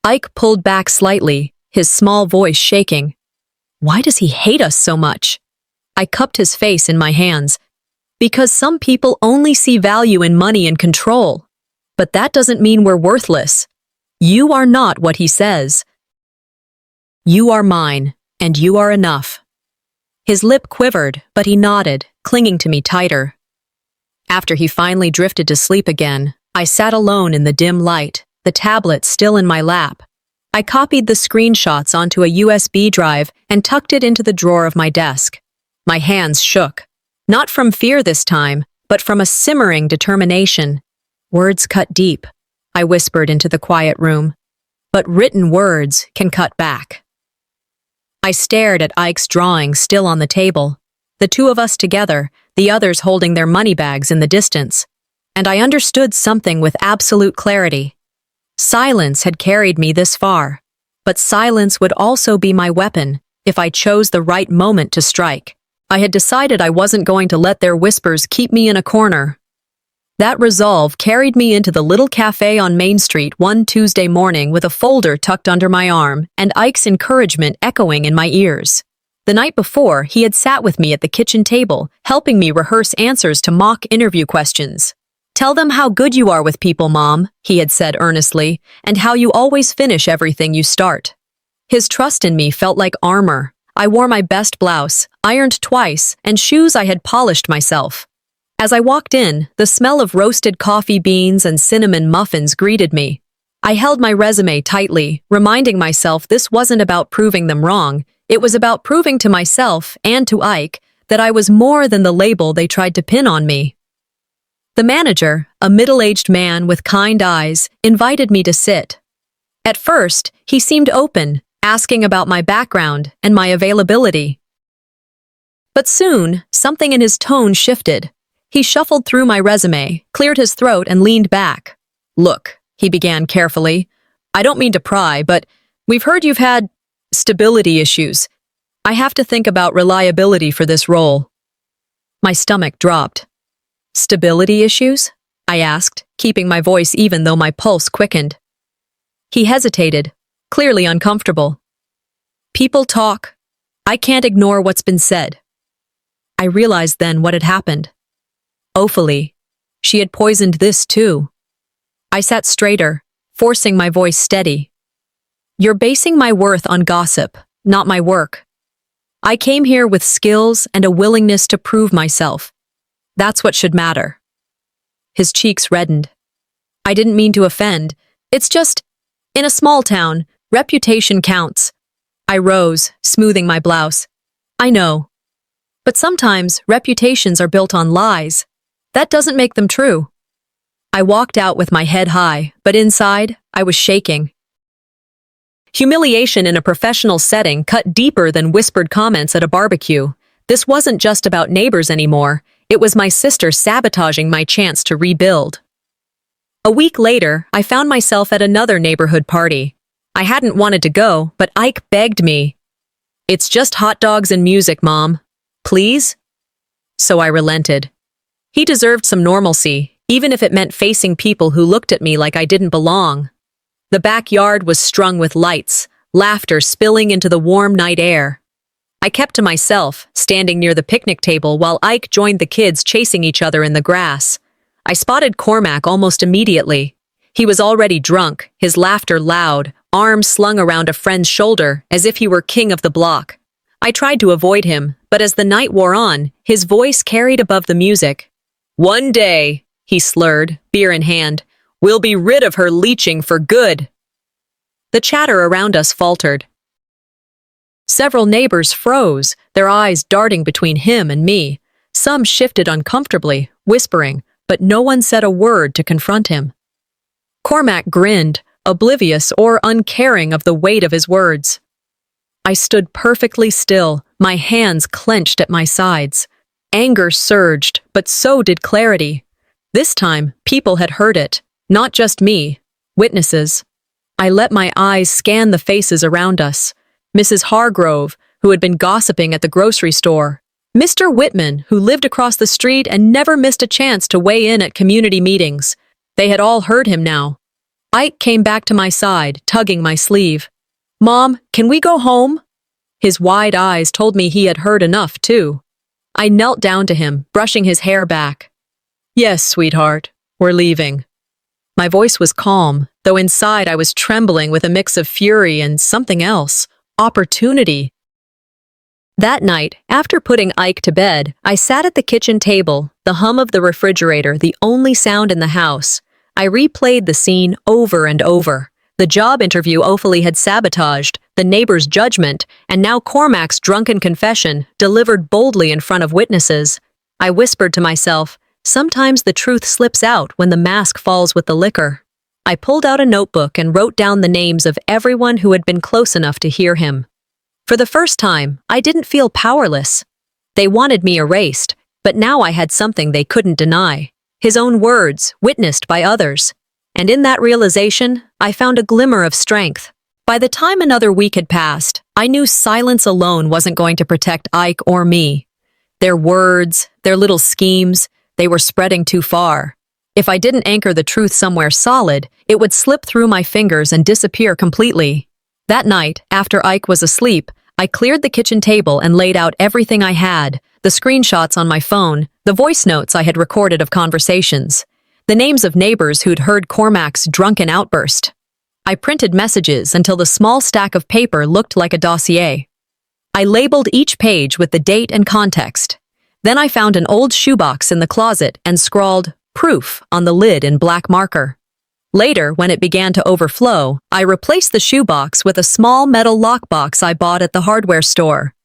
Ike pulled back slightly, his small voice shaking. Why does he hate us so much? I cupped his face in my hands. Because some people only see value in money and control. But that doesn't mean we're worthless. You are not what he says. You are mine, and you are enough. His lip quivered, but he nodded, clinging to me tighter. After he finally drifted to sleep again, I sat alone in the dim light, the tablet still in my lap. I copied the screenshots onto a USB drive and tucked it into the drawer of my desk. My hands shook. Not from fear this time, but from a simmering determination. Words cut deep, I whispered into the quiet room. But written words can cut back. I stared at Ike's drawing still on the table, the two of us together, the others holding their money bags in the distance. And I understood something with absolute clarity. Silence had carried me this far, but silence would also be my weapon if I chose the right moment to strike. I had decided I wasn't going to let their whispers keep me in a corner. That resolve carried me into the little cafe on Main Street one Tuesday morning with a folder tucked under my arm and Ike's encouragement echoing in my ears. The night before, he had sat with me at the kitchen table, helping me rehearse answers to mock interview questions. "Tell them how good you are with people, Mom," he had said earnestly, "and how you always finish everything you start." His trust in me felt like armor. I wore my best blouse, ironed twice, and shoes I had polished myself. As I walked in, the smell of roasted coffee beans and cinnamon muffins greeted me. I held my resume tightly, reminding myself this wasn't about proving them wrong. It was about proving to myself and to Ike that I was more than the label they tried to pin on me. The manager, a middle-aged man with kind eyes, invited me to sit. At first, he seemed open, asking about my background and my availability. But soon, something in his tone shifted. He shuffled through my resume, cleared his throat, and leaned back. "Look," he began carefully, "I don't mean to pry, but we've heard you've had stability issues. I have to think about reliability for this role." My stomach dropped. "Stability issues?" I asked, keeping my voice even though my pulse quickened. He hesitated, clearly uncomfortable. "People talk. I can't ignore what's been said." I realized then what had happened. Ophelie. She had poisoned this too. I sat straighter, forcing my voice steady. "You're basing my worth on gossip, not my work. I came here with skills and a willingness to prove myself. That's what should matter." His cheeks reddened. "I didn't mean to offend. It's just, in a small town, reputation counts." I rose, smoothing my blouse. "I know. But sometimes reputations are built on lies. That doesn't make them true." I walked out with my head high, but inside, I was shaking. Humiliation in a professional setting cut deeper than whispered comments at a barbecue. This wasn't just about neighbors anymore. It was my sister sabotaging my chance to rebuild. A week later, I found myself at another neighborhood party. I hadn't wanted to go, but Ike begged me. "It's just hot dogs and music, Mom. Please?" So I relented. He deserved some normalcy, even if it meant facing people who looked at me like I didn't belong. The backyard was strung with lights, laughter spilling into the warm night air. I kept to myself, standing near the picnic table while Ike joined the kids chasing each other in the grass. I spotted Cormac almost immediately. He was already drunk, his laughter loud, arms slung around a friend's shoulder as if he were king of the block. I tried to avoid him, but as the night wore on, his voice carried above the music. "One day," he slurred, beer in hand, "we'll be rid of her leeching for good." The chatter around us faltered. Several neighbors froze, their eyes darting between him and me. Some shifted uncomfortably, whispering, but no one said a word to confront him. Cormac grinned, oblivious or uncaring of the weight of his words. I stood perfectly still, my hands clenched at my sides. Anger surged, but so did clarity. This time, people had heard it, not just me, witnesses. I let my eyes scan the faces around us. Mrs. Hargrove, who had been gossiping at the grocery store. Mr. Whitman, who lived across the street and never missed a chance to weigh in at community meetings. They had all heard him now. Ike came back to my side, tugging my sleeve. "Mom, can we go home?" His wide eyes told me he had heard enough, too. I knelt down to him, brushing his hair back. "Yes, sweetheart, we're leaving." My voice was calm, though inside I was trembling with a mix of fury and something else. Opportunity. That night, after putting Ike to bed, I sat at the kitchen table, the hum of the refrigerator the only sound in the house. I replayed the scene over and over. The job interview Ophelia had sabotaged, the neighbor's judgment, and now Cormac's drunken confession, delivered boldly in front of witnesses. I whispered to myself, sometimes the truth slips out when the mask falls with the liquor. I pulled out a notebook and wrote down the names of everyone who had been close enough to hear him. For the first time, I didn't feel powerless. They wanted me erased, but now I had something they couldn't deny. His own words, witnessed by others. And in that realization, I found a glimmer of strength. By the time another week had passed, I knew silence alone wasn't going to protect Ike or me. Their words, their little schemes, they were spreading too far. If I didn't anchor the truth somewhere solid, it would slip through my fingers and disappear completely. That night, after Ike was asleep, I cleared the kitchen table and laid out everything I had, the screenshots on my phone, the voice notes I had recorded of conversations, the names of neighbors who'd heard Cormac's drunken outburst. I printed messages until the small stack of paper looked like a dossier. I labeled each page with the date and context. Then I found an old shoebox in the closet and scrawled "Proof" on the lid in black marker. Later, when it began to overflow, I replaced the shoebox with a small metal lockbox I bought at the hardware store.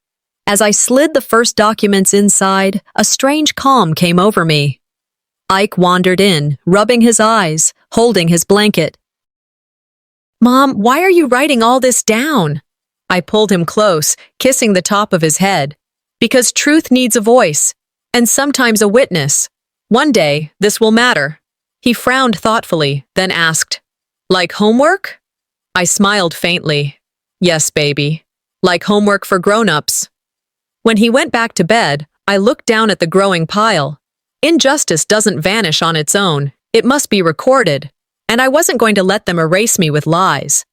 As I slid the first documents inside, a strange calm came over me. Ike wandered in, rubbing his eyes, holding his blanket. "Mom, why are you writing all this down?" I pulled him close, kissing the top of his head. "Because truth needs a voice, and sometimes a witness. One day, this will matter." He frowned thoughtfully, then asked, "Like homework?" I smiled faintly. "Yes, baby. Like homework for grown-ups." When he went back to bed, I looked down at the growing pile. Injustice doesn't vanish on its own. It must be recorded. And I wasn't going to let them erase me with lies.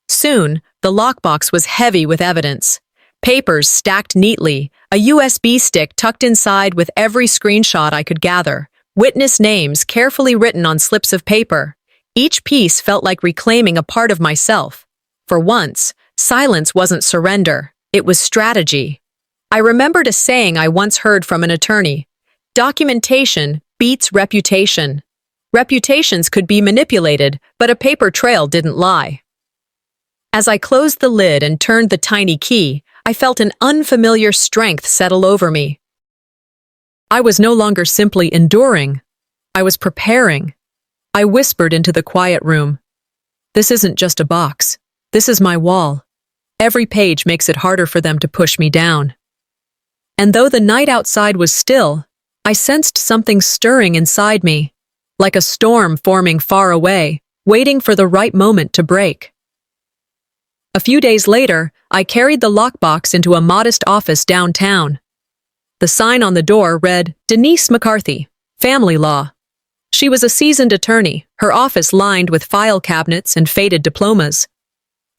Soon, the lockbox was heavy with evidence. Papers stacked neatly, a USB stick tucked inside with every screenshot I could gather, witness names carefully written on slips of paper. Each piece felt like reclaiming a part of myself. For once, silence wasn't surrender, it was strategy. I remembered a saying I once heard from an attorney: "Documentation beats reputation." Reputations could be manipulated, but a paper trail didn't lie. As I closed the lid and turned the tiny key, I felt an unfamiliar strength settle over me. I was no longer simply enduring. I was preparing. I whispered into the quiet room. "This isn't just a box. This is my wall. Every page makes it harder for them to push me down." And though the night outside was still, I sensed something stirring inside me, like a storm forming far away, waiting for the right moment to break. A few days later, I carried the lockbox into a modest office downtown. The sign on the door read, "Denise McCarthy, Family Law." She was a seasoned attorney, her office lined with file cabinets and faded diplomas.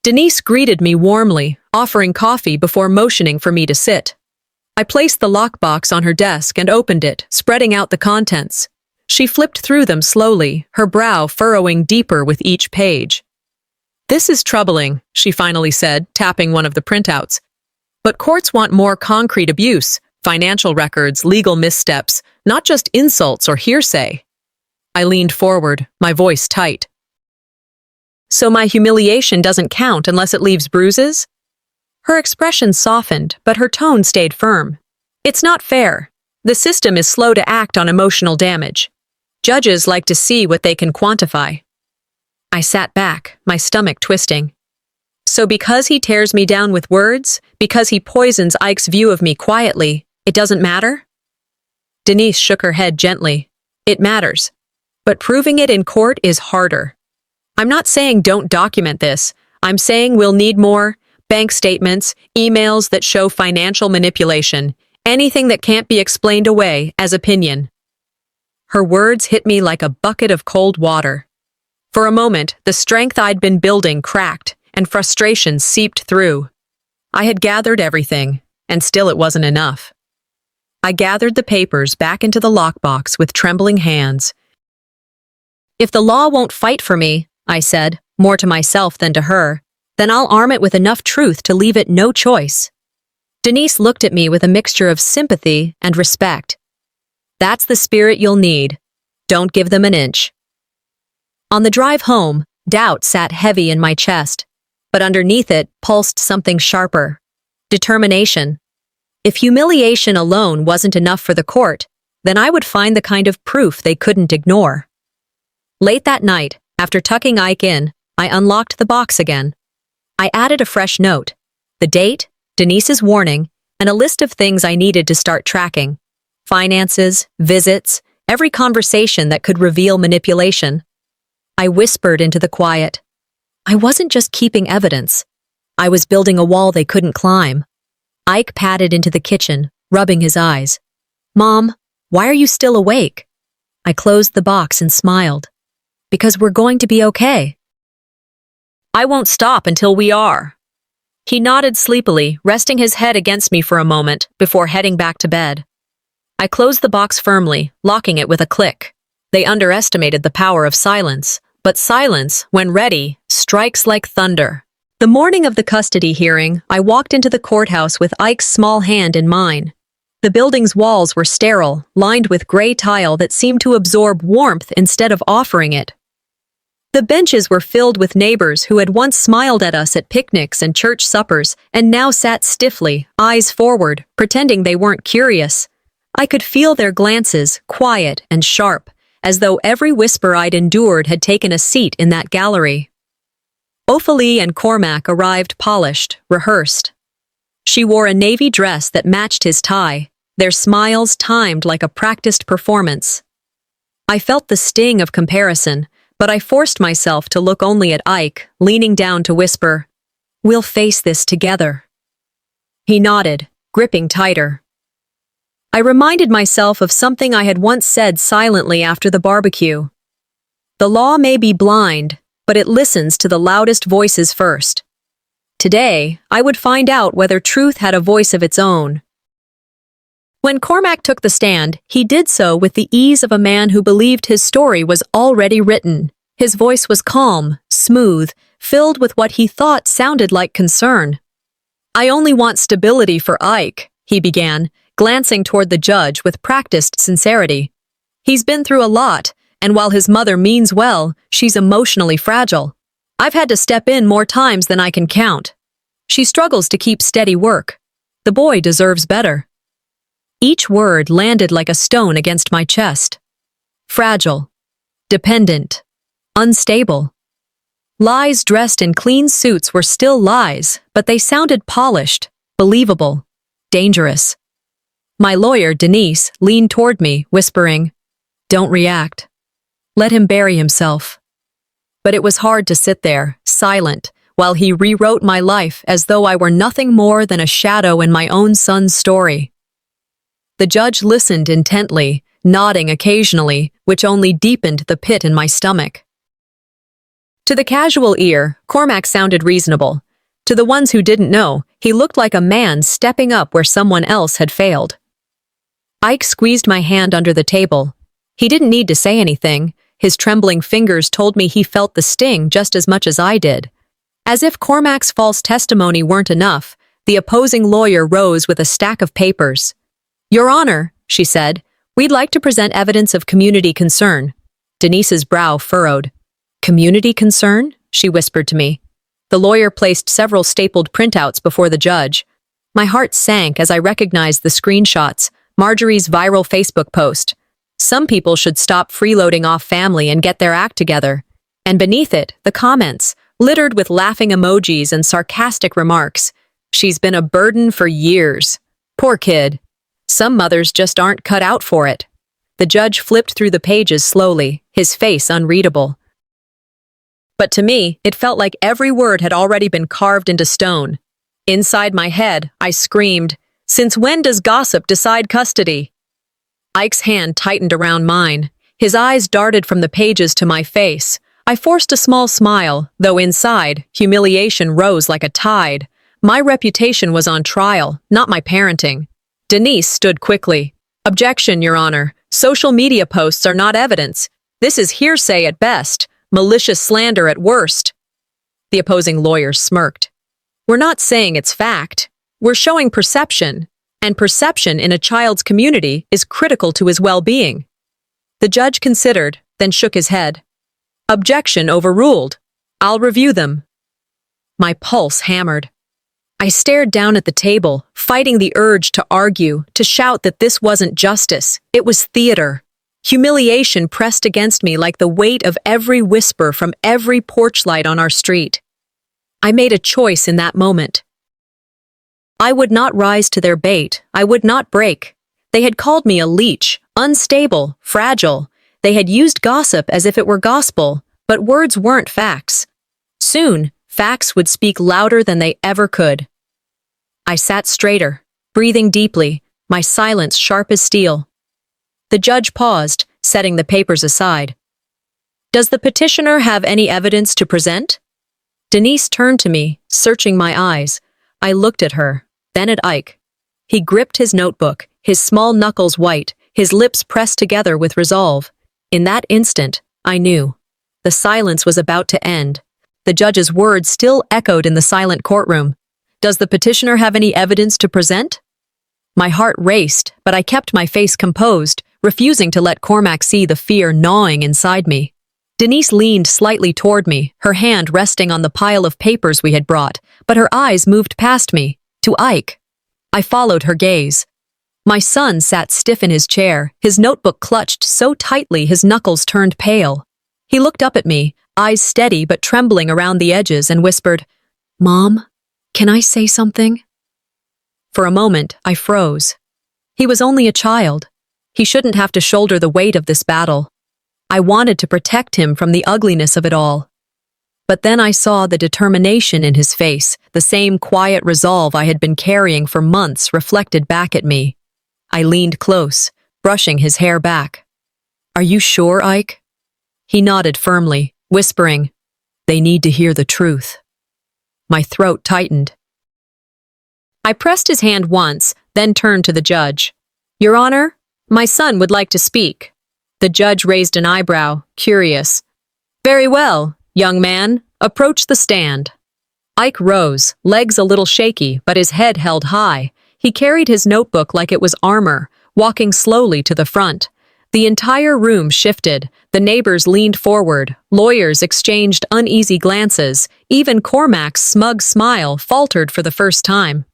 Denise greeted me warmly, offering coffee before motioning for me to sit. I placed the lockbox on her desk and opened it, spreading out the contents. She flipped through them slowly, her brow furrowing deeper with each page. "This is troubling," she finally said, tapping one of the printouts. "But courts want more concrete abuse, financial records, legal missteps, not just insults or hearsay." I leaned forward, my voice tight. "So my humiliation doesn't count unless it leaves bruises?" Her expression softened, but her tone stayed firm. "It's not fair. The system is slow to act on emotional damage. Judges like to see what they can quantify." I sat back, my stomach twisting. So because he tears me down with words, because he poisons Ike's view of me quietly, it doesn't matter? Denise shook her head gently. "It matters. But proving it in court is harder. I'm not saying don't document this. I'm saying we'll need more bank statements, emails that show financial manipulation, anything that can't be explained away as opinion." Her words hit me like a bucket of cold water. For a moment, the strength I'd been building cracked, and frustration seeped through. I had gathered everything, and still it wasn't enough. I gathered the papers back into the lockbox with trembling hands. "If the law won't fight for me," I said, more to myself than to her, "then I'll arm it with enough truth to leave it no choice." Denise looked at me with a mixture of sympathy and respect. "That's the spirit you'll need. Don't give them an inch." On the drive home, Doubt sat heavy in my chest, but underneath it pulsed something sharper. Determination. If humiliation alone wasn't enough for the court, then I would find the kind of proof they couldn't ignore. Late that night, after tucking Ike in, I unlocked the box again. I added a fresh note, the date, Denise's warning, and a list of things I needed to start tracking. Finances, visits, every conversation that could reveal manipulation. I whispered into the quiet. I wasn't just keeping evidence. I was building a wall they couldn't climb. Ike padded into the kitchen, rubbing his eyes. Mom, why are you still awake? I closed the box and smiled. Because we're going to be okay. I won't stop until we are. He nodded sleepily, resting his head against me for a moment before heading back to bed. I closed the box firmly, locking it with a click. They underestimated the power of silence, but silence, when ready, strikes like thunder. The morning of the custody hearing, I walked into the courthouse with Ike's small hand in mine. The building's walls were sterile, lined with gray tile that seemed to absorb warmth instead of offering it. The benches were filled with neighbors who had once smiled at us at picnics and church suppers and now sat stiffly, eyes forward, pretending they weren't curious. I could feel their glances, quiet and sharp, as though every whisper I'd endured had taken a seat in that gallery. Ophalie and Cormac arrived polished, rehearsed. She wore a navy dress that matched his tie, their smiles timed like a practiced performance. I felt the sting of comparison, but I forced myself to look only at Ike, leaning down to whisper, "We'll face this together." He nodded, gripping tighter. I reminded myself of something I had once said silently after the barbecue. The law may be blind, but it listens to the loudest voices first. Today, I would find out whether truth had a voice of its own. When Cormac took the stand, he did so with the ease of a man who believed his story was already written. His voice was calm, smooth, filled with what he thought sounded like concern. "I only want stability for Ike," he began, glancing toward the judge with practiced sincerity. "He's been through a lot, and while his mother means well, she's emotionally fragile. I've had to step in more times than I can count. She struggles to keep steady work. The boy deserves better." Each word landed like a stone against my chest. Fragile. Dependent. Unstable. Lies dressed in clean suits were still lies, but they sounded polished, believable, dangerous. My lawyer, Denise, leaned toward me, whispering, "Don't react. Let him bury himself." But it was hard to sit there, silent, while he rewrote my life as though I were nothing more than a shadow in my own son's story. The judge listened intently, nodding occasionally, which only deepened the pit in my stomach. To the casual ear, Cormac sounded reasonable. To the ones who didn't know, he looked like a man stepping up where someone else had failed. Ike squeezed my hand under the table. He didn't need to say anything. His trembling fingers told me he felt the sting just as much as I did. As if Cormac's false testimony weren't enough, the opposing lawyer rose with a stack of papers. "Your Honor," she said, "we'd like to present evidence of community concern." Denise's brow furrowed. "Community concern?" she whispered to me. The lawyer placed several stapled printouts before the judge. My heart sank as I recognized the screenshots, Marjorie's viral Facebook post. Some people should stop freeloading off family and get their act together. And beneath it, the comments, littered with laughing emojis and sarcastic remarks. "She's been a burden for years. Poor kid. Some mothers just aren't cut out for it." The judge flipped through the pages slowly, his face unreadable. But to me, it felt like every word had already been carved into stone. Inside my head, I screamed, "Since when does gossip decide custody?" Ike's hand tightened around mine. His eyes darted from the pages to my face. I forced a small smile, though inside, humiliation rose like a tide. My reputation was on trial, not my parenting. Denise stood quickly. "Objection, Your Honor. Social media posts are not evidence. This is hearsay at best, malicious slander at worst." The opposing lawyer smirked. "We're not saying it's fact. We're showing perception, and perception in a child's community is critical to his well-being." The judge considered, then shook his head. "Objection overruled." I'll review them. My pulse hammered. I stared down at the table, fighting the urge to argue, to shout that this wasn't justice, it was theater. Humiliation pressed against me like the weight of every whisper from every porch light on our street. I made a choice in that moment. I would not rise to their bait, I would not break. They had called me a leech, unstable, fragile. They had used gossip as if it were gospel, but words weren't facts. Soon, facts would speak louder than they ever could. I sat straighter, breathing deeply, my silence sharp as steel. The judge paused, setting the papers aside. Does the petitioner have any evidence to present? Denise turned to me, searching my eyes. I looked at her, then at Ike. He gripped his notebook, his small knuckles white, his lips pressed together with resolve. In that instant, I knew. The silence was about to end. The judge's words still echoed in the silent courtroom. Does the petitioner have any evidence to present? My heart raced, but I kept my face composed, refusing to let Cormac see the fear gnawing inside me. Denise leaned slightly toward me, her hand resting on the pile of papers we had brought, but her eyes moved past me, to Ike. I followed her gaze. My son sat stiff in his chair, his notebook clutched so tightly his knuckles turned pale. He looked up at me, eyes steady but trembling around the edges, and whispered, "Mom, can I say something?" For a moment, I froze. He was only a child. He shouldn't have to shoulder the weight of this battle. I wanted to protect him from the ugliness of it all. But then I saw the determination in his face, the same quiet resolve I had been carrying for months reflected back at me. I leaned close, brushing his hair back. "Are you sure, Ike?" He nodded firmly, whispering, "They need to hear the truth." My throat tightened. I pressed his hand once, then turned to the judge. "Your Honor, my son would like to speak." The judge raised an eyebrow, curious. "Very well, young man, approach the stand." Ike rose, legs a little shaky, but his head held high. He carried his notebook like it was armor, walking slowly to the front. The entire room shifted. The neighbors leaned forward. Lawyers exchanged uneasy glances. Even Cormac's smug smile faltered for the first time.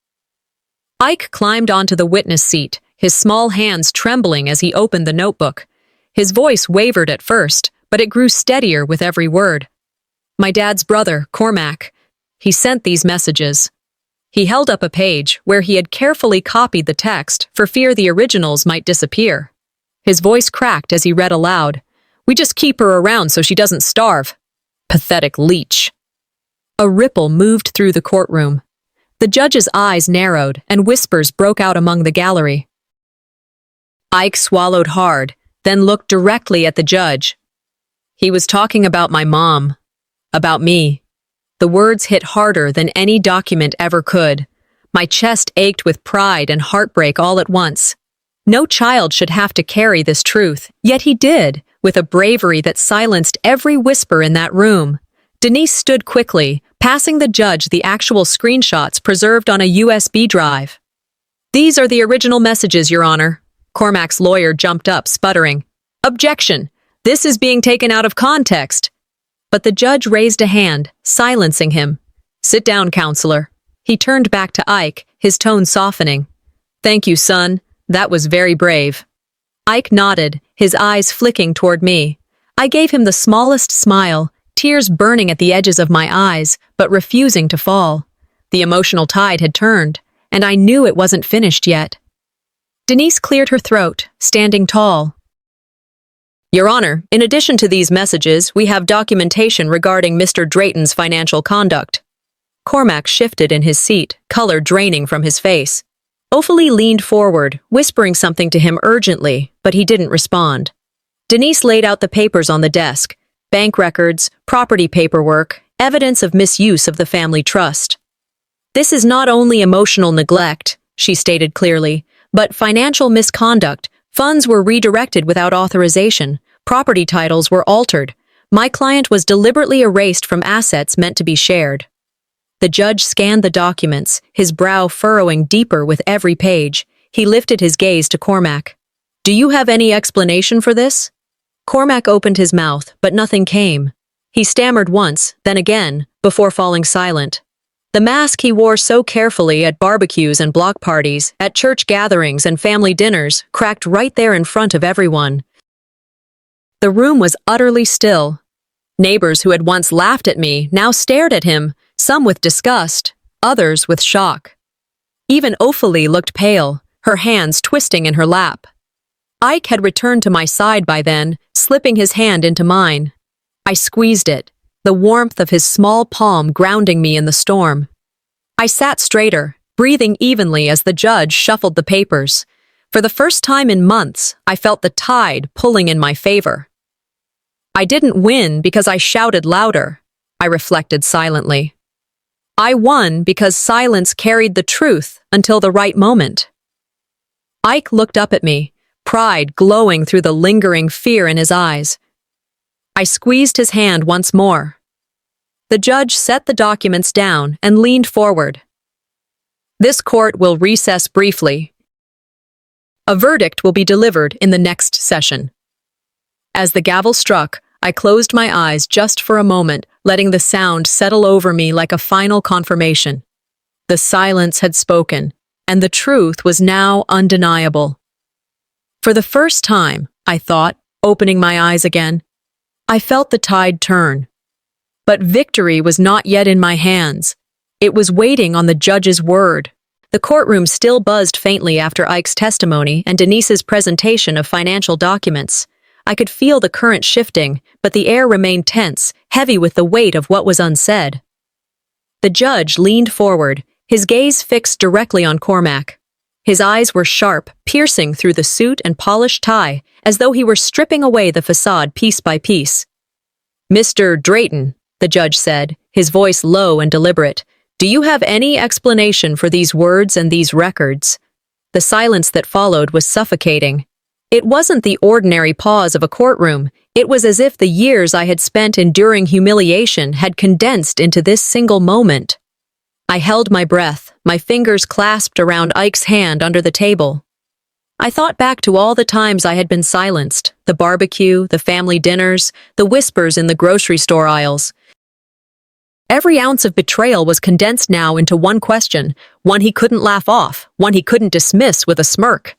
Ike climbed onto the witness seat, his small hands trembling as he opened the notebook. His voice wavered at first, but it grew steadier with every word. "My dad's brother, Cormac. He sent these messages." He held up a page where he had carefully copied the text for fear the originals might disappear. His voice cracked as he read aloud. "We just keep her around so she doesn't starve. Pathetic leech." A ripple moved through the courtroom. The judge's eyes narrowed, and whispers broke out among the gallery. Ike swallowed hard, then looked directly at the judge. "He was talking about my mom. About me." The words hit harder than any document ever could. My chest ached with pride and heartbreak all at once. No child should have to carry this truth, yet he did, with a bravery that silenced every whisper in that room. Denise stood quickly, passing the judge the actual screenshots preserved on a USB drive. "These are the original messages, Your Honor." Cormac's lawyer jumped up, sputtering. "Objection! This is being taken out of context." But the judge raised a hand, silencing him. "Sit down, counselor." He turned back to Ike, his tone softening. "Thank you, son. That was very brave." Ike nodded, his eyes flicking toward me. I gave him the smallest smile, tears burning at the edges of my eyes, but refusing to fall. The emotional tide had turned, and I knew it wasn't finished yet. Denise cleared her throat, standing tall. "Your Honor, in addition to these messages, we have documentation regarding Mr. Drayton's financial conduct." Cormac shifted in his seat, color draining from his face. Ophelie leaned forward, whispering something to him urgently, but he didn't respond. Denise laid out the papers on the desk, bank records, property paperwork, evidence of misuse of the family trust. "This is not only emotional neglect," she stated clearly, "but financial misconduct. Funds were redirected without authorization. Property titles were altered. My client was deliberately erased from assets meant to be shared." The judge scanned the documents, his brow furrowing deeper with every page. He lifted his gaze to Cormac. "Do you have any explanation for this?" Cormac opened his mouth, but nothing came. He stammered once, then again, before falling silent. The mask he wore so carefully at barbecues and block parties, at church gatherings and family dinners, cracked right there in front of everyone. The room was utterly still. Neighbors who had once laughed at me now stared at him, some with disgust, others with shock. Even Ophelie looked pale, her hands twisting in her lap. Ike had returned to my side by then, slipping his hand into mine. I squeezed it, the warmth of his small palm grounding me in the storm. I sat straighter, breathing evenly as the judge shuffled the papers. For the first time in months, I felt the tide pulling in my favor. I didn't win because I shouted louder, I reflected silently. I won because silence carried the truth until the right moment. Ike looked up at me, pride glowing through the lingering fear in his eyes. I squeezed his hand once more. The judge set the documents down and leaned forward. This court will recess briefly. A verdict will be delivered in the next session. As the gavel struck, I closed my eyes just for a moment, letting the sound settle over me like a final confirmation. The silence had spoken, and the truth was now undeniable. For the first time, I thought, opening my eyes again, I felt the tide turn. But victory was not yet in my hands. It was waiting on the judge's word. The courtroom still buzzed faintly after Ike's testimony and Denise's presentation of financial documents. I could feel the current shifting, but the air remained tense, heavy with the weight of what was unsaid. The judge leaned forward, his gaze fixed directly on Cormac. His eyes were sharp, piercing through the suit and polished tie, as though he were stripping away the facade piece by piece. "Mr. Drayton," the judge said, his voice low and deliberate, "do you have any explanation for these words and these records?" The silence that followed was suffocating. It wasn't the ordinary pause of a courtroom. It was as if the years I had spent enduring humiliation had condensed into this single moment. I held my breath, my fingers clasped around Ike's hand under the table. I thought back to all the times I had been silenced, the barbecue, the family dinners, the whispers in the grocery store aisles. Every ounce of betrayal was condensed now into one question, one he couldn't laugh off, one he couldn't dismiss with a smirk.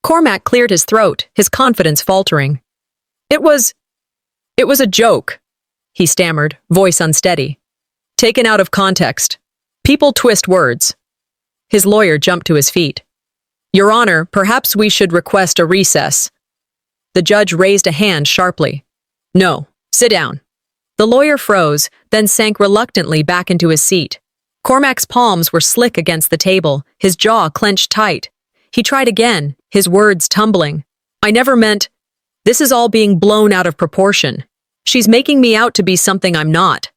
Cormac cleared his throat, his confidence faltering. It was a joke," he stammered, voice unsteady. "Taken out of context. People twist words." His lawyer jumped to his feet. "Your Honor, perhaps we should request a recess." The judge raised a hand sharply. "No, sit down." The lawyer froze, then sank reluctantly back into his seat. Cormac's palms were slick against the table, his jaw clenched tight. He tried again, his words tumbling. "I never meant... This is all being blown out of proportion. She's making me out to be something I'm not."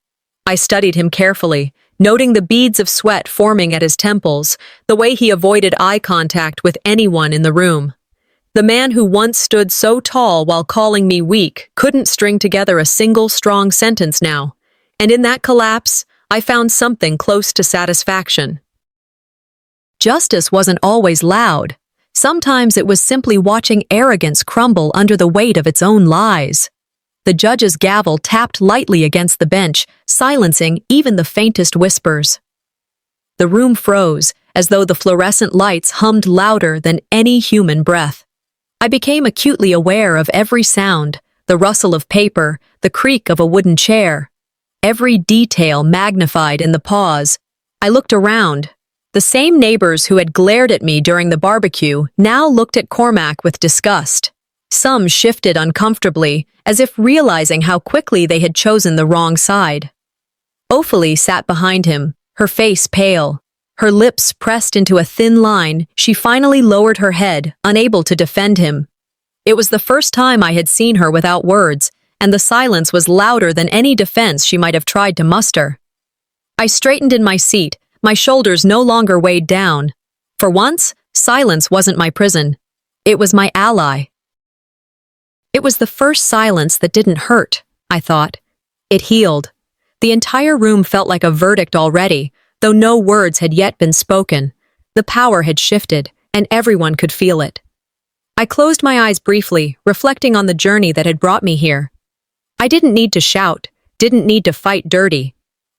I studied him carefully, noting the beads of sweat forming at his temples, the way he avoided eye contact with anyone in the room. The man who once stood so tall while calling me weak couldn't string together a single strong sentence now, and in that collapse, I found something close to satisfaction. Justice wasn't always loud. Sometimes it was simply watching arrogance crumble under the weight of its own lies. The judge's gavel tapped lightly against the bench, silencing even the faintest whispers. The room froze, as though the fluorescent lights hummed louder than any human breath. I became acutely aware of every sound, the rustle of paper, the creak of a wooden chair. Every detail magnified in the pause. I looked around. The same neighbors who had glared at me during the barbecue now looked at Cormac with disgust. Some shifted uncomfortably, as if realizing how quickly they had chosen the wrong side. Ophelie sat behind him, her face pale. Her lips pressed into a thin line, she finally lowered her head, unable to defend him. It was the first time I had seen her without words, and the silence was louder than any defense she might have tried to muster. I straightened in my seat, my shoulders no longer weighed down. For once, silence wasn't my prison. It was my ally. It was the first silence that didn't hurt, I thought. It healed. The entire room felt like a verdict already, though no words had yet been spoken. The power had shifted, and everyone could feel it. I closed my eyes briefly, reflecting on the journey that had brought me here. I didn't need to shout. didn't need to fight dirty.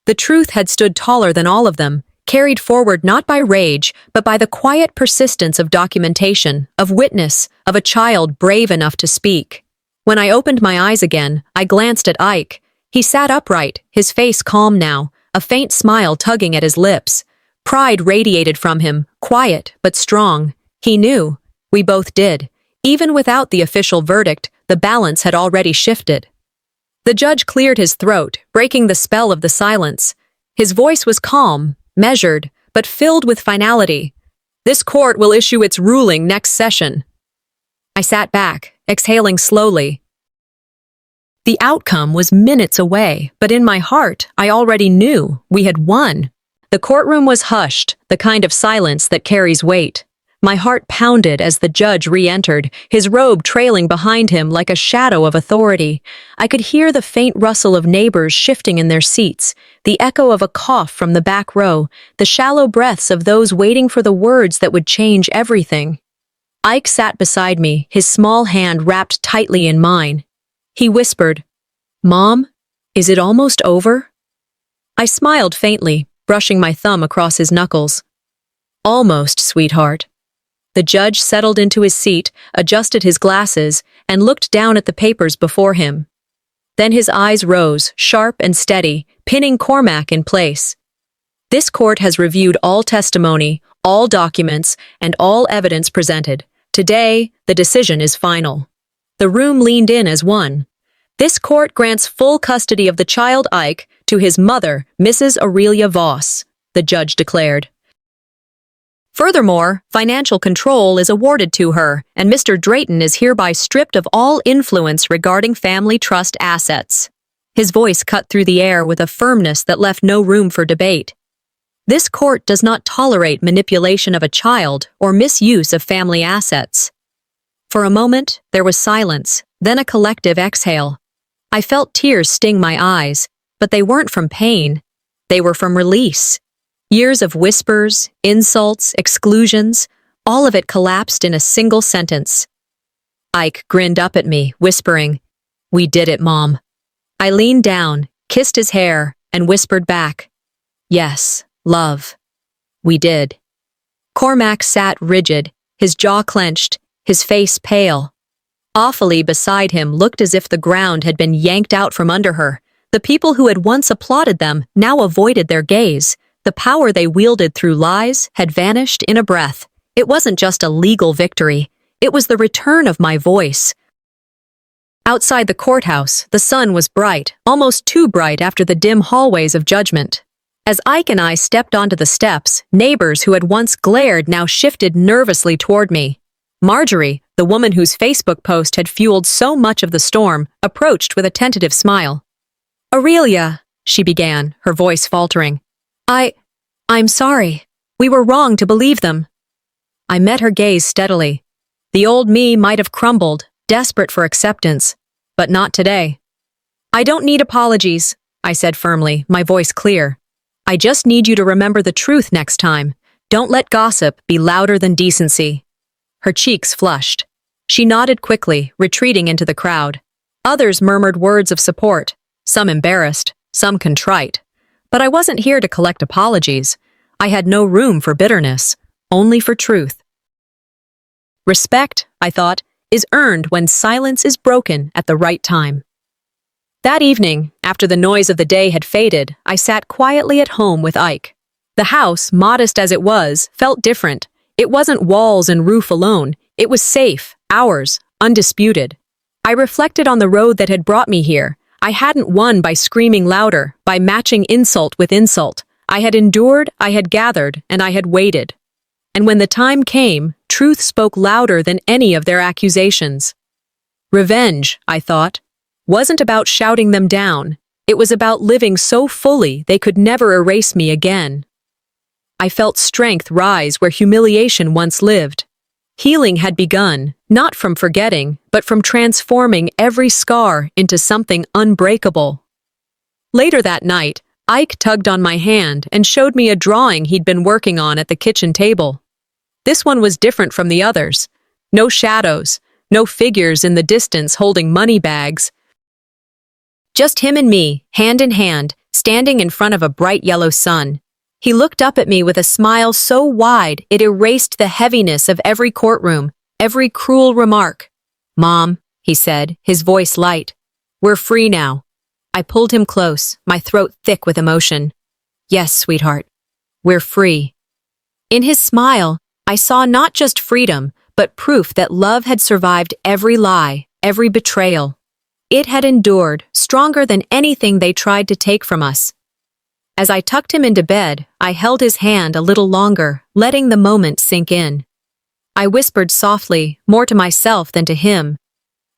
The truth had stood taller than all of them, carried forward not by rage, but by the quiet persistence of documentation, of witness, of a child brave enough to speak. When I opened my eyes again, I glanced at Ike. He sat upright, his face calm now, a faint smile tugging at his lips. Pride radiated from him, quiet but strong. He knew. We both did. Even without the official verdict, the balance had already shifted. The judge cleared his throat, breaking the spell of the silence. His voice was calm, measured, but filled with finality. This court will issue its ruling next session. I sat back, exhaling slowly. The outcome was minutes away, but in my heart, I already knew we had won. The courtroom was hushed, the kind of silence that carries weight. My heart pounded as the judge re-entered, his robe trailing behind him like a shadow of authority. I could hear the faint rustle of neighbors shifting in their seats, the echo of a cough from the back row, the shallow breaths of those waiting for the words that would change everything. Ike sat beside me, his small hand wrapped tightly in mine. He whispered, "Mom, is it almost over?" I smiled faintly, brushing my thumb across his knuckles. "Almost, sweetheart." The judge settled into his seat, adjusted his glasses, and looked down at the papers before him. Then his eyes rose, sharp and steady, pinning Cormac in place. "This court has reviewed all testimony, all documents, and all evidence presented. Today, the decision is final." The room leaned in as one. "This court grants full custody of the child Ike to his mother, Mrs. Aurelia Voss," the judge declared. "Furthermore, financial control is awarded to her, and Mr. Drayton is hereby stripped of all influence regarding family trust assets." His voice cut through the air with a firmness that left no room for debate. "This court does not tolerate manipulation of a child or misuse of family assets." For a moment, there was silence, then a collective exhale. I felt tears sting my eyes, but they weren't from pain. They were from release. Years of whispers, insults, exclusions, all of it collapsed in a single sentence. Ike grinned up at me, whispering, "We did it, Mom." I leaned down, kissed his hair, and whispered back, "Yes, love. We did." Cormac sat rigid, his jaw clenched, his face pale. Awfully beside him looked as if the ground had been yanked out from under her. The people who had once applauded them now avoided their gaze. The power they wielded through lies had vanished in a breath. It wasn't just a legal victory. It was the return of my voice. Outside the courthouse, the sun was bright, almost too bright after the dim hallways of judgment. As Ike and I stepped onto the steps, neighbors who had once glared now shifted nervously toward me. Marjorie, the woman whose Facebook post had fueled so much of the storm, approached with a tentative smile. "Aurelia," she began, her voice faltering. I'm sorry. We were wrong to believe them." I met her gaze steadily. The old me might have crumbled, desperate for acceptance, but not today. "I don't need apologies," I said firmly, my voice clear. "I just need you to remember the truth next time. Don't let gossip be louder than decency." Her cheeks flushed. She nodded quickly, retreating into the crowd. Others murmured words of support, some embarrassed, some contrite. But I wasn't here to collect apologies. I had no room for bitterness, only for truth. Respect, I thought, is earned when silence is broken at the right time. That evening, after the noise of the day had faded, I sat quietly at home with Ike. The house, modest as it was, felt different. It wasn't walls and roof alone. It was safe, ours, undisputed. I reflected on the road that had brought me here. I hadn't won by screaming louder, by matching insult with insult. I had endured, I had gathered, and I had waited. And when the time came, truth spoke louder than any of their accusations. Revenge, I thought, wasn't about shouting them down. It was about living so fully they could never erase me again. I felt strength rise where humiliation once lived. Healing had begun, not from forgetting, but from transforming every scar into something unbreakable. Later that night, Ike tugged on my hand and showed me a drawing he'd been working on at the kitchen table. This one was different from the others. No shadows, no figures in the distance holding money bags. Just him and me, hand in hand, standing in front of a bright yellow sun. He looked up at me with a smile so wide it erased the heaviness of every courtroom, every cruel remark. "Mom," he said, his voice light. "We're free now." I pulled him close, my throat thick with emotion. "Yes, sweetheart. We're free." In his smile, I saw not just freedom, but proof that love had survived every lie, every betrayal. It had endured, stronger than anything they tried to take from us. As I tucked him into bed, I held his hand a little longer, letting the moment sink in. I whispered softly, more to myself than to him.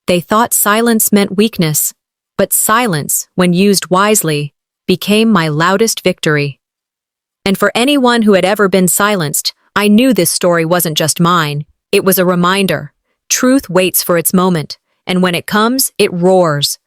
They thought silence meant weakness, but silence, when used wisely, became my loudest victory. And for anyone who had ever been silenced, I knew this story wasn't just mine. It was a reminder. Truth waits for its moment, and when it comes, it roars,